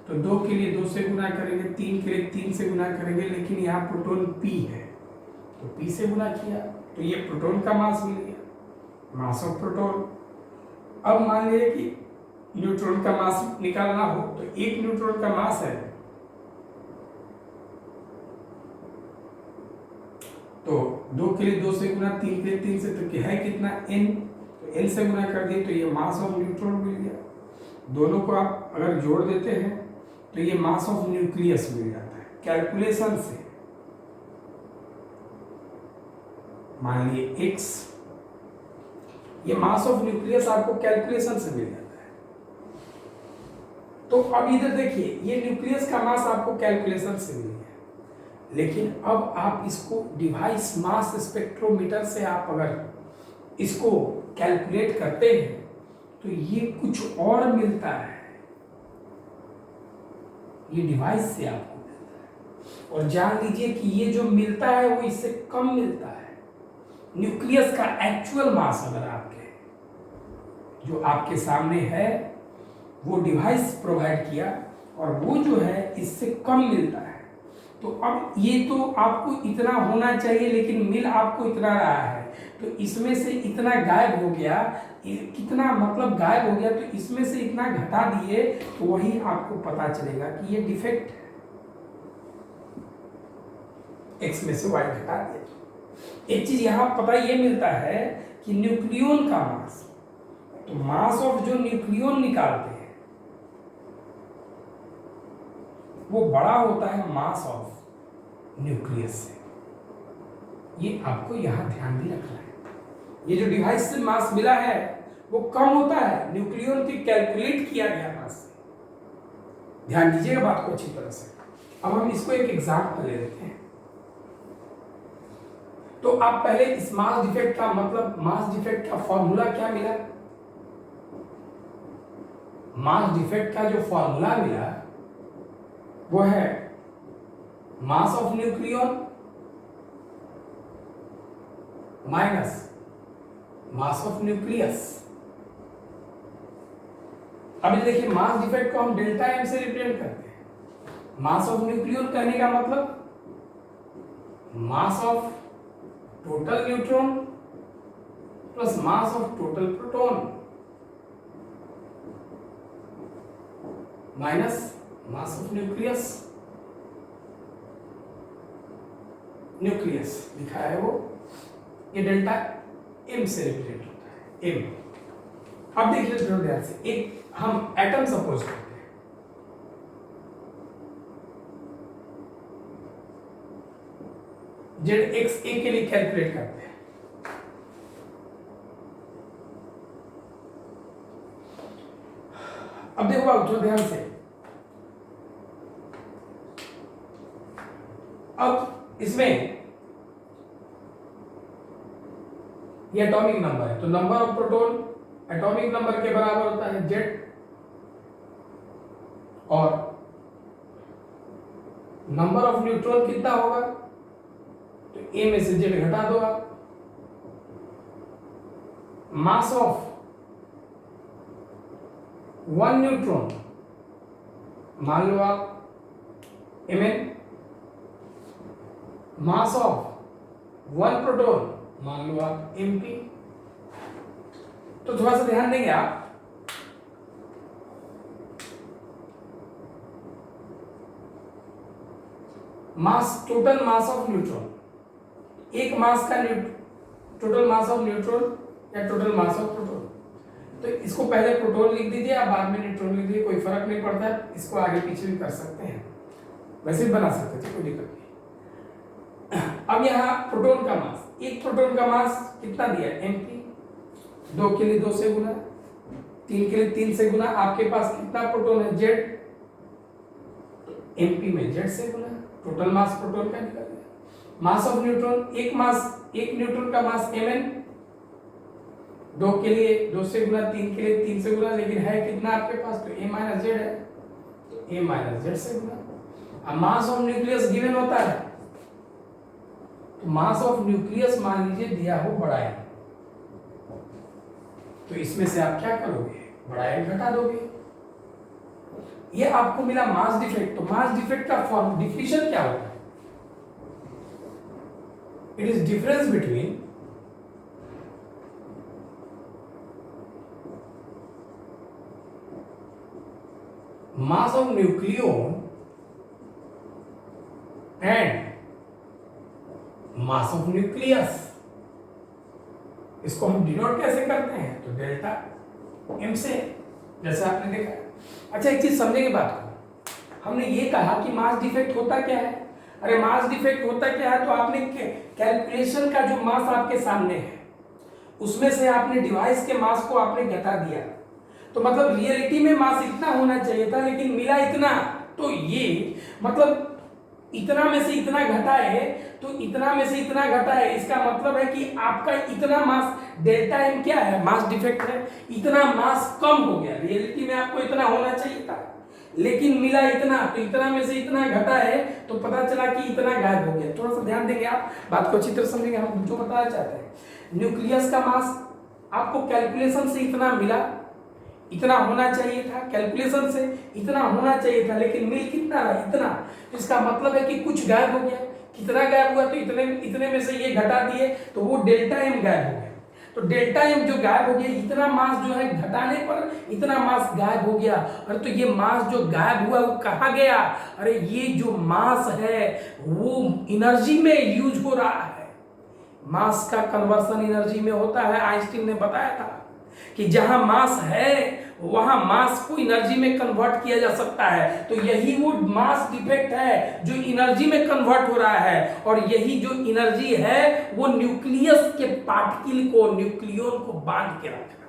तो 2 के लिए 2 से गुना करेंगे, 3 के लिए 3 से गुना करेंगे, लेकिन यहाँ प्रोटॉन P है तो P से गुना किया, तो ये प्रोटॉन का मास मिल गया, मास ऑफ प्रोटॉन। अब मान लीजिए कि न्यूट्रॉन का मास निकालना हो, तो एक न्यूट्रॉन का मास है, तो 2 के लिए 2 से गुना, 3 के लिए 3 से, तो क्या है कितना? n। तो n से गुना कर दिए, तो ये मास ऑफ न्यूट्रॉन मिल गया। दोनों को आप अगर जोड़ देते हैं तो ये मास ऑफ न्यूक्लियस मिल जाता है कैलकुलेशन से। मान लिए x, ये मास ऑफ न्यूक्लियस आपको कैलकुलेशन से मिल जाता है। तो अब इधर देखिए, ये न्यूक्लियस का मास आपको कैलकुलेशन से मिल गया, लेकिन अब आप इसको डिवाइस मास स्पेक्ट्रोमीटर से आप अगर इसको कैलकुलेट करते हैं तो ये कुछ और मिलता है, ये डिवाइस से आपको मिलता है। और जान लीजिए कि ये जो मिलता है वो इससे कम मिलता है। न्यूक्लियस का एक्चुअल मास अगर आपके जो आपके सामने है वो डिवाइस प्रोवाइड किया और वो जो है इससे कम मिलता है, तो अब ये तो आपको इतना होना चाहिए लेकिन मिल आपको इतना रहा है, तो इसमें से इतना गायब हो गया, कितना मतलब गायब हो गया, तो इसमें से इतना घटा दिए तो वही आपको पता चलेगा कि ये डिफेक्ट है। एक्स में से वाई घटा दिया। एक चीज यहां पता ये मिलता है कि न्यूक्लियन का मास, तो मास ऑफ जो न्यूक्लियन निकालते हैं वो बड़ा होता है मास ऑफ न्यूक्लियस से। ये आपको यहां ध्यान भी रखना है। ये जो डिवाइस से मास मिला है वो कम होता है न्यूक्लियन की कैलकुलेट किया गया मास से। ध्यान दीजिएगा बात को अच्छी तरह से। अब हम इसको एक एग्जांपल ले लेते हैं। तो आप पहले इस मास डिफेक्ट का मतलब, मास डिफेक्ट का फॉर्मूला क्या मिला? मास डिफेक्ट का जो फॉर्मूला मिला वो है mass of nucleon minus mass of nucleus. अब देखिए, मास डिफेक्ट को हम डेल्टा एम से रिप्रेजेंट करते हैं। मास ऑफ न्यूक्लियन कहने का मतलब mass of total neutron plus mass of total proton minus mass of nucleus. Nucleus लिखा है वो, ये डेल्टा एम से रिप्रेजेंट होता है, एम। अब देखिए थोड़ा ध्यान से, एक हम एटम सपोज करते हैं, जेड एक्स ए के लिए कैलकुलेट करते हैं। अब देखो आप थोड़ा ध्यान से, अब इसमें ये एटॉमिक नंबर है, तो number of proton atomic number के बराबर होता है जेड, और नंबर ऑफ न्यूट्रॉन कितना होगा, तो ए में से जेड घटा दो आप। मास ऑफ वन न्यूट्रॉन मान लो आप mn, mass of one proton मान लो आप mp। तो थोड़ा सा ध्यान देंगे आप, मास, टोटल मास ऑफ न्यूट्रॉन, एक मास का टोटल मास ऑफ न्यूट्रॉन या टोटल मास ऑफ प्रोटॉन, तो इसको पहले प्रोटॉन लिख दीजिए, आप बाद में न्यूट्रॉन लिख दीजिए, कोई फर्क नहीं पड़ता है, इसको आगे पीछे भी कर सकते हैं, वैसे भी बना सकते हैं, कोई दिक्कत नहीं। अब यहाँ प्रोटॉन का मास, एक प्रोटॉन का मास कितना दिया है mp, 2 के लिए 2 से गुना, 3 के लिए 3 से गुना, आपके पास कितना प्रोटॉन है z, mp में z से गुना, टोटल मास प्रोटॉन का निकल गया। मास ऑफ न्यूट्रॉन, एक मास, एक न्यूट्रॉन का मास mn, 2 के लिए 2 से गुना, 3 के लिए 3 से गुना, लेकिन है कितना आपके पास, तो a माइनस जेड है, तो a माइनस जेड से गुना। अब मास ऑफ न्यूक्लियस गिवन होता है, तो मास ऑफ न्यूक्लियस मान लीजिए दिया हो बड़ा एन, तो इसमें से आप क्या करोगे, बड़ा एन घटा दोगे। ये आपको मिला मास डिफेक्ट। तो मास डिफेक्ट का फॉर्म डिफिनेशन क्या होता है, it is difference between mass of nucleon and mass of nucleus। इसको हम डिनोट कैसे करते हैं, तो डेल्टा एम से, जैसे आपने देखा। अच्छा एक चीज समझने की बात को, हमने ये कहा कि मास डिफेक्ट होता क्या है, अरे मास डिफेक्ट होता क्या है, तो आपने कैलकुलेशन का जो मास आपके सामने है उसमें से आपने डिवाइस के मास को आपने घटा दिया, तो मतलब रियलिटी में मास इतना होना चाहिए था लेकिन मिला इतना, तो ये मतलब इतना में से इतना घटा है, तो इतना में से इतना घटा है, इसका मतलब है कि आपका इतना मास डेल्टा एम क्या है, मास डिफेक्ट है, इतना मास कम हो गया। रियलिटी में आपको इतना होना चाहिए था लेकिन मिला इतना, तो इतना में से इतना घटा है, तो पता चला कि इतना गायब हो गया। थोड़ा सा ध्यान देंगे, आप बात को अच्छी तरह समझेंगे। हम जो बताना चाहते हैं, न्यूक्लियस का मास आपको कैलकुलेशन से इतना मिला, इतना होना चाहिए था, कैलकुलेशन से इतना होना चाहिए था, लेकिन मिल कितना रहा, इतना। तो इसका मतलब है कि कुछ गायब हो गया। कितना गायब हुआ, तो इतने में से ये घटा दिए, तो वो डेल्टा एम गायब हो गया। तो डेल्टा एम जो गायब हो गया, इतना मास जो है घटाने पर इतना मास गायब हो गया। अरे तो ये मास जो गायब हुआ वो कहाँ गया? अरे ये जो मास है वो एनर्जी में यूज हो रहा है। मास का कन्वर्सन एनर्जी में होता है। आइंस्टीन ने बताया था कि जहां मास है वहां मास को एनर्जी में कन्वर्ट किया जा सकता है। तो यही वो मास डिफेक्ट है जो एनर्जी में कन्वर्ट हो रहा है, और यही जो एनर्जी है वो न्यूक्लियस के पार्टिकल को, न्यूक्लियन को बांध के रखा।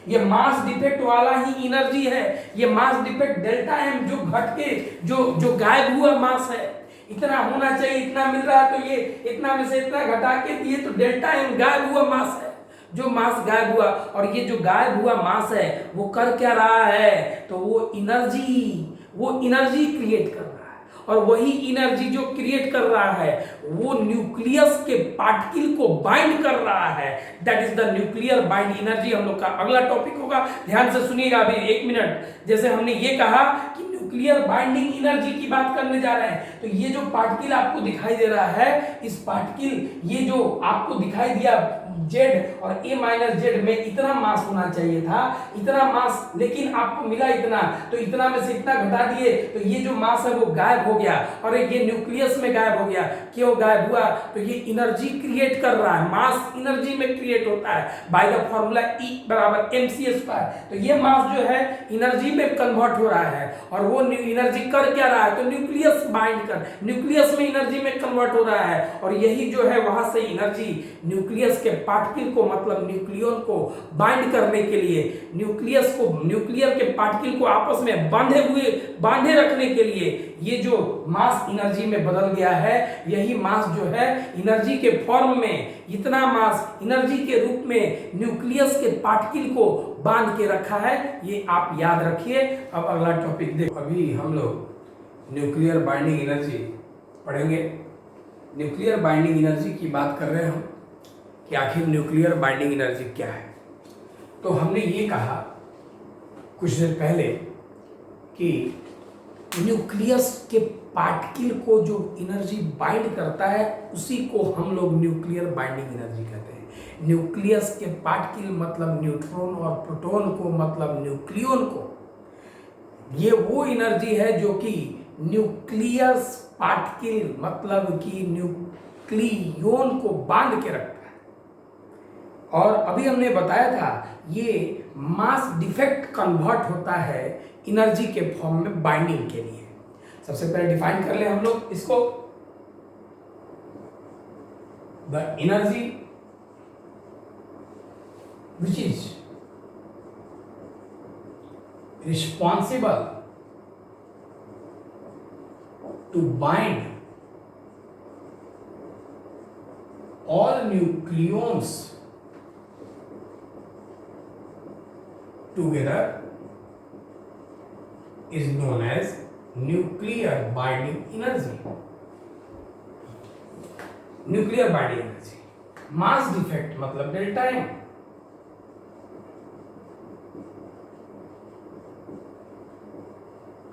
ये मास डिफेक्ट वाला ही एनर्जी है। ये मास डिफेक्ट डेल्टा एम जो घट के जो गायब हुआ मास है, इतना होना चाहिए, इतना मिल रहा है, तो ये इतना में से इतना घटा के दिए, तो डेल्टा एम गायब हुआ मास है, जो मास गायब हुआ। और ये जो गायब हुआ मास है वो कर क्या रहा है? तो वो एनर्जी क्रिएट कर रहा है, और वही एनर्जी जो क्रिएट कर रहा है वो न्यूक्लियस के पार्टिकल को बाइंड कर रहा है। That is the nuclear bind energy. हम लोग का अगला टॉपिक होगा, ध्यान से सुनिएगा अभी 1 मिनट। जैसे हमने ये कहा कि न्यूक्लियर बाइंडिंग एनर्जी की बात करने जा रहे हैं, तो ये जो पार्टिकल आपको दिखाई दे रहा है, इस पार्टिकल, ये जो आपको दिखाई दिया Z और A माइनस जेड में इतना मास होना चाहिए था, इतना मास, लेकिन आपको मिला इतना, तो इतना में से इतना घटा दिए, तो ये जो मास है वो गायब हो गया, और ये न्यूक्लियस में गायब हो गया। क्यों गायब हुआ? तो ये एनर्जी क्रिएट कर रहा है। मास एनर्जी में क्रिएट होता है बाय द फॉर्मूला E बराबर mc²। तो ये मास जो है एनर्जी में कन्वर्ट हो रहा है, और वो एनर्जी कर क्या रहा है? तो न्यूक्लियस बाइंड कर, न्यूक्लियस में एनर्जी में कन्वर्ट हो रहा है, और यही जो है वहां से एनर्जी न्यूक्लियस के पार्टिकल को, मतलब न्यूक्लियन को बाइंड करने के लिए, न्यूक्लियस को, न्यूक्लियर के पार्टिकल को आपस में बांधे रखने के लिए ये जो मास एनर्जी में बदल गया है, यही मास जो है एनर्जी के फॉर्म में, इतना मास एनर्जी के रूप में न्यूक्लियस के पार्टिकल को बांध के रखा है। ये आप याद रखिए। अब अगला टॉपिक देखो। अभी हम लोग न्यूक्लियर बाइंडिंग एनर्जी पढ़ेंगे। न्यूक्लियर बाइंडिंग एनर्जी की बात कर रहे हैं हम कि आखिर न्यूक्लियर बाइंडिंग एनर्जी क्या है। तो हमने ये कहा कुछ देर पहले कि न्यूक्लियस के पार्टिकल को जो एनर्जी बाइंड करता है उसी को हम लोग न्यूक्लियर बाइंडिंग एनर्जी कहते हैं। न्यूक्लियस के पार्टिकल मतलब न्यूट्रॉन, और प्रोटॉन को मतलब न्यूक्लियन को, ये वो एनर्जी है जो कि न्यूक्लियस पार्टिकल मतलब कि न्यूक्लियन को बांध के रखता है। और अभी हमने बताया था ये मास डिफेक्ट कन्वर्ट होता है एनर्जी के फॉर्म में बाइंडिंग के लिए। सबसे पहले डिफाइन कर ले हम लोग इसको। The energy which is responsible to bind all nucleons together is known as nuclear binding energy. Nuclear binding energy, mass defect मतलब delta M,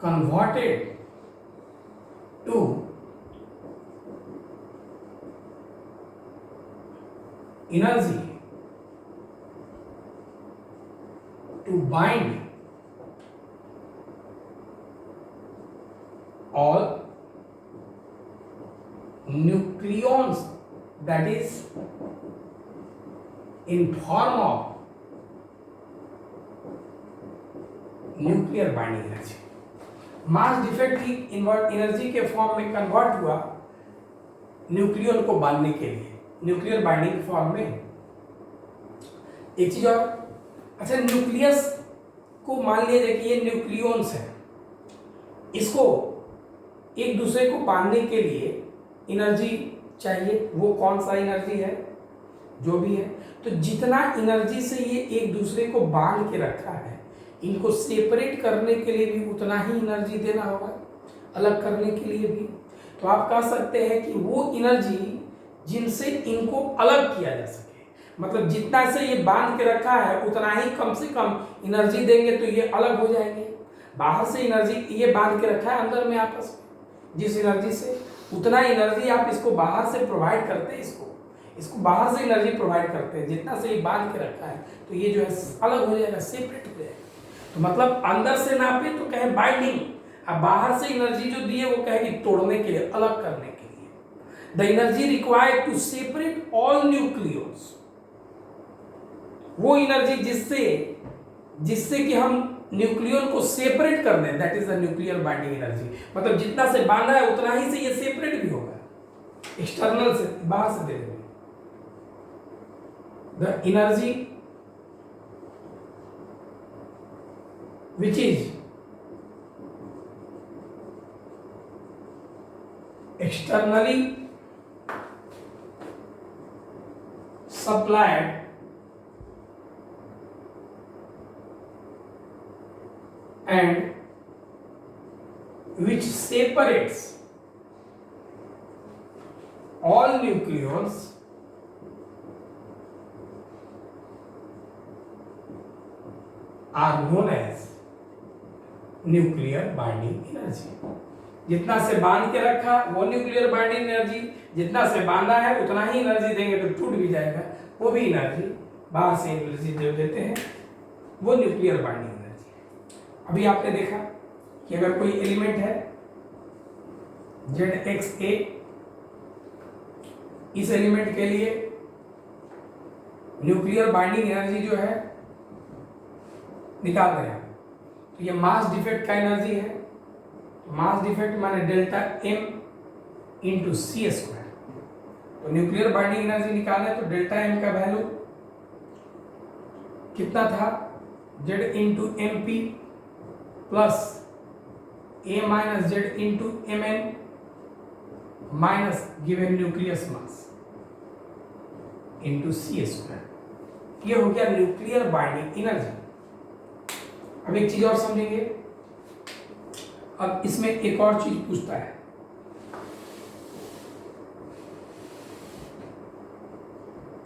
converted to energy to bind all nucleons, that is in form of nuclear binding energy. Mass defect की energy के form में convert हुआ nucleon को बांधने के लिए, nuclear binding form में। एक चीज और, अच्छा, न्यूक्लियस को मान लिया जाए कि ये न्यूक्लियॉन्स है, इसको एक दूसरे को बांधने के लिए एनर्जी चाहिए। वो कौन सा एनर्जी है, जो भी है, तो जितना एनर्जी से ये एक दूसरे को बांध के रखा है, इनको सेपरेट करने के लिए भी उतना ही एनर्जी देना होगा, अलग करने के लिए भी। तो आप कह सकते हैं कि वो एनर्जी जिनसे इनको अलग किया जा सके, मतलब जितना से ये बांध के रखा है उतना ही कम से कम एनर्जी देंगे तो ये अलग हो जाएंगे। बाहर से एनर्जी ये बांध के रखा है अंदर में आपस में, जिस एनर्जी से उतना एनर्जी आप इसको बाहर से प्रोवाइड करते हैं, इसको बाहर से एनर्जी प्रोवाइड करते हैं, जितना से ये बांध के रखा है तो ये जो है अलग हो जाएगा, सेपरेट हो जाएगा। तो मतलब अंदर से नापे तो कहे बाइंडिंग, अब बाहर से एनर्जी जो दी है वो कहे कि तोड़ने के लिए, अलग करने के लिए। The energy required to separate all nucleus, वो एनर्जी जिससे कि हम न्यूक्लियन को सेपरेट कर दें, that is the nuclear binding energy. मतलब जितना से बांधा है उतना ही से ये सेपरेट भी होगा, एक्सटर्नल से, बाहर से दे देंगे। The energy which is externally supplied and which separates all nucleons are known as nuclear binding energy. जितना से बांध के रखा वो न्यूक्लियर बाइंडिंग एनर्जी, जितना से बांधा है उतना ही एनर्जी देंगे तो टूट भी जाएगा, वो भी एनर्जी बाहर से एनर्जी जो देते हैं वो न्यूक्लियर बाइंडिंग एनर्जी। अभी आपने देखा कि अगर कोई एलिमेंट है ZXA, इस एलिमेंट के लिए न्यूक्लियर बाइंडिंग एनर्जी जो है निकाल रहे हैं, तो ये मास डिफेक्ट का एनर्जी है। मास डिफेक्ट माने delta M into C square. तो न्यूक्लियर बाइंडिंग एनर्जी निकाले तो डेल्टा M का वैल्यू कितना था, Z into M P plus A minus Z into Mn minus given nucleus mass into C square. ये हो गया न्यूक्लियर बाइंडिंग एनर्जी। अब एक चीज और समझेंगे, अब इसमें एक और चीज पूछता है,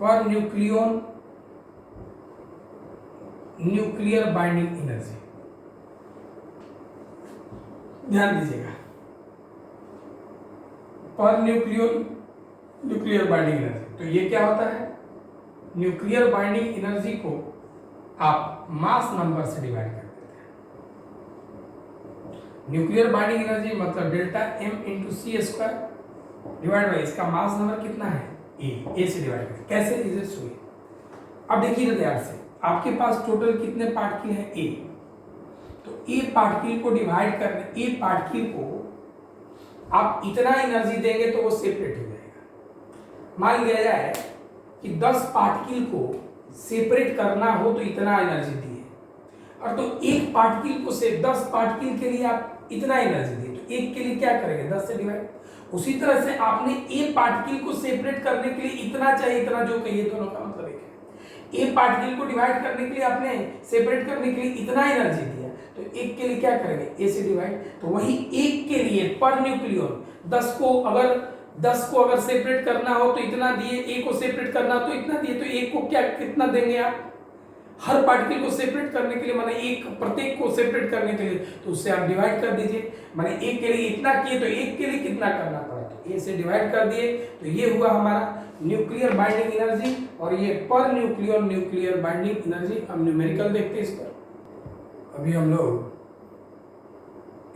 per nucleon nuclear binding energy, ध्यान दीजिएगा, per nucleon nuclear binding energy. तो ये क्या होता है, न्यूक्लियर बाइंडिंग एनर्जी को आप मास नंबर से डिवाइड कर देते हैं। न्यूक्लियर बाइंडिंग एनर्जी मतलब delta M into C square divide by इसका मास नंबर कितना है, ए से डिवाइड करें। कैसे, इसे सुनिए। अब देखिए ध्यान से, आपके पास टोटल कितने पार्टिकल हैं, ए। तो ए पार्टिकल को डिवाइड करने, ए पार्टिकल को आप इतना एनर्जी देंगे तो वो सेपरेट हो जाएगा। मान लिया जाए कि 10 पार्टिकल को सेपरेट करना हो तो इतना एनर्जी दिए, और तो एक पार्टिकल को से 10 पार्टिकल के लिए आप इतना एनर्जी दिए, तो एक के लिए क्या करेंगे, 10 से डिवाइड। उसी तरह से आपने ए पार्टिकल को सेपरेट करने के लिए इतना चाहिए, इतना जो कहिए, दोनों का मतलब एक है। ए पार्टिकल को डिवाइड करने के लिए आपने सेपरेट करने के लिए इतना एनर्जी दिया, तो एक के लिए क्या करेंगे, ए से डिवाइड। तो वही एक के लिए पर न्यूक्लियन 10 को अगर सेपरेट करना हो तो इतना दिए, ए को सेपरेट करना हो तो इतना दिए, तो एक को क्या कितना देंगे आप, हर पार्टिकल को सेपरेट करने के लिए, माने एक प्रत्येक को सेपरेट करने के लिए, तो उससे आप डिवाइड कर दीजिए। माने एक के लिए इतना किए तो एक के लिए कितना करना पड़ा, तो ए से डिवाइड कर दिए। तो ये हुआ हमारा न्यूक्लियर बाइंडिंग एनर्जी, और ये per nucleon nuclear binding energy. हम न्यूमेरिकल देखते हैं इस पर। अभी हम लोग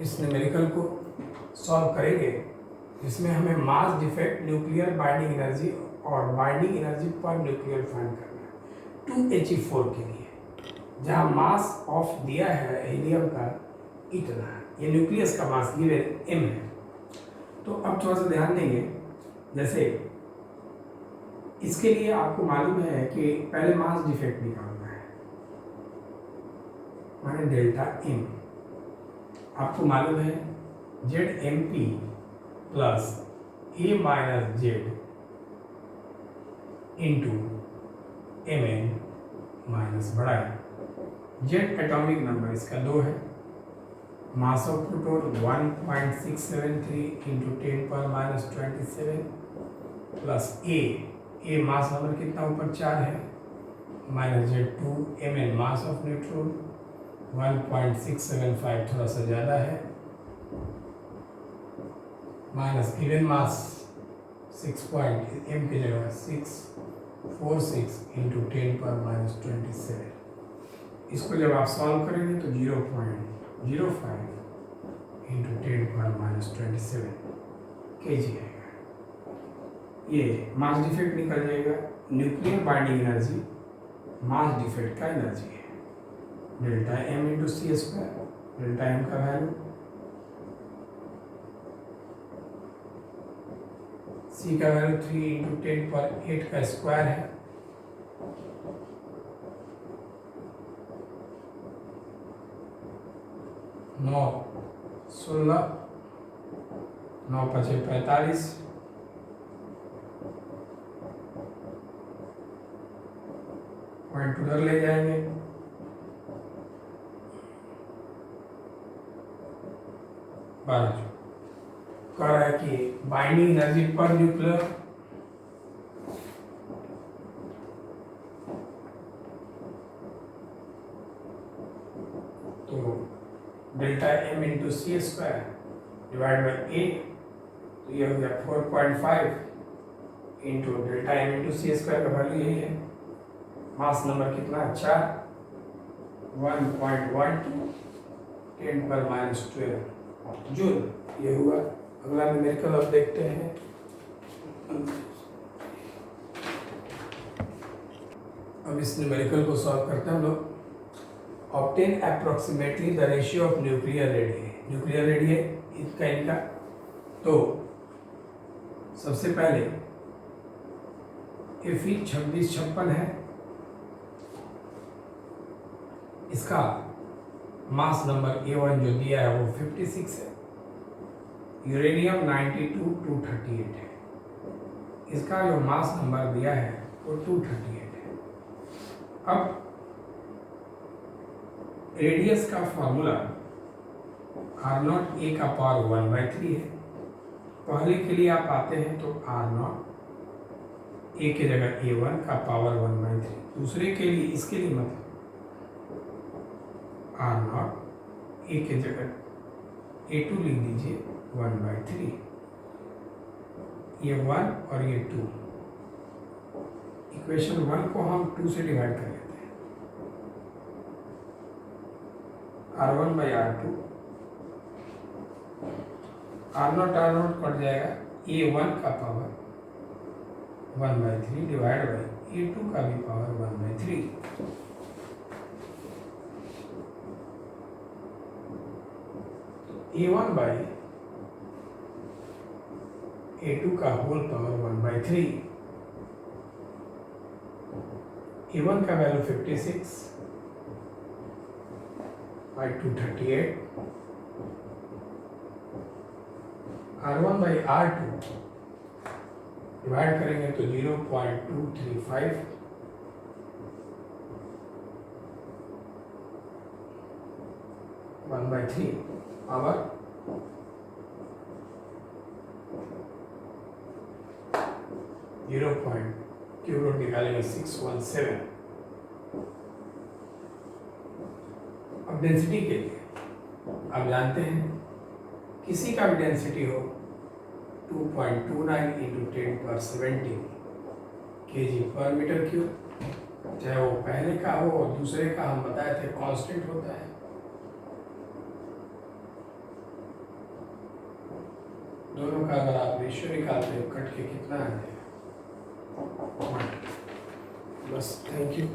इस न्यूमेरिकल को सॉल्व करेंगे, इसमें हमें mass defect, nuclear binding energy और बाइंडिंग एनर्जी पर न्यूक्लियर फाइंड करना है 2He4 के लिए, जहाँ मास ऑफ दिया है हीलियम का इतना है, ये न्यूक्लियस का मास गिवन m है। तो अब थोड़ा सा ध्यान देंगे, जैसे इसके लिए आपको मालूम है कि पहले मास डिफेक्ट निकालना है, माने डेल्टा एम। आपको मालूम है Z M P plus A minus Z into M N minus बड़ा है। जेड एटॉमिक नंबर इसका 2 है। Mass of proton 1.673 into 10⁻⁻27 plus A mass number कितना ऊपर 4 है, minus Z 2, M N mass of neutron 1.675 थोड़ा सा ज़्यादा है, minus even mass 6 point M की जगह 646 इंटू 10⁻⁻27। इसको जब आप सॉल्व करेंगे तो 0.05 इंटू 10⁻⁻27 kg आएगा। ये मास डिफेक्ट निकल जाएगा। Nuclear binding energy mass defect का एनर्जी है, delta M into C square. Delta M का वैल्यू सी का वैल्यू 3 इंटू 10⁸ का स्क्वायर है, नौ 16 9 5 45 पॉइंट उधर ले जाएंगे, कह रहा है कि बाइंडिंग एनर्जी पर न्यूक्लियर तो delta M into C square divide by A, तो ये हो गया 4.5 into delta M into C square का वैल्यू यही है। मास नंबर कितना है 4, 1.12 10⁻⁻12 जूल। ये हुआ। अगला न्यूमेरिकल अब देखते हैं। अब इस न्यूमेरिकल को सॉल्व करते हैं हम लोग। Obtain approximately the ratio of nuclear radius इसका इनका। तो सबसे पहले Fe 2656 है, इसका मास नंबर A1 जो दिया है वो 56 है। यूरेनियम 92 238 है, इसका जो मास नंबर दिया है वो 238 है। अब रेडियस का फॉर्मूला R0 A का पावर 1/3 है। पहले के लिए आप आते हैं तो R0 A की जगह A1 का पावर 1/3, दूसरे के लिए इसके लिए मतलब R0 A की जगह A2 लिख दीजिए 1/3, ये 1 और ये 2। इक्वेशन 1 को हम 2 से डिवाइड कर लेते हैं। R1 by R2, R0 cut जाएगा, A1 का पावर 1/3 डिवाइड बाई A2 का भी पावर 1/3। A1 बाई A2 का होल पावर 1/3। A1 का value 56 by 238। R1 by R2 divide करेंगे तो 0.235 1/3 पावर 0. क्यूब रूट निकालेंगे 617। अब डेंसिटी के लिए आप जानते हैं किसी का भी डेंसिटी हो 2.29 इंटू 10⁻17 kg/m³, चाहे वो पहले का हो और दूसरे का हम बताए थे कांस्टेंट होता है। दोनों का अगर आप रेशियो निकालते हो कट के कितना आ जाएगा। बस, थैंक यू।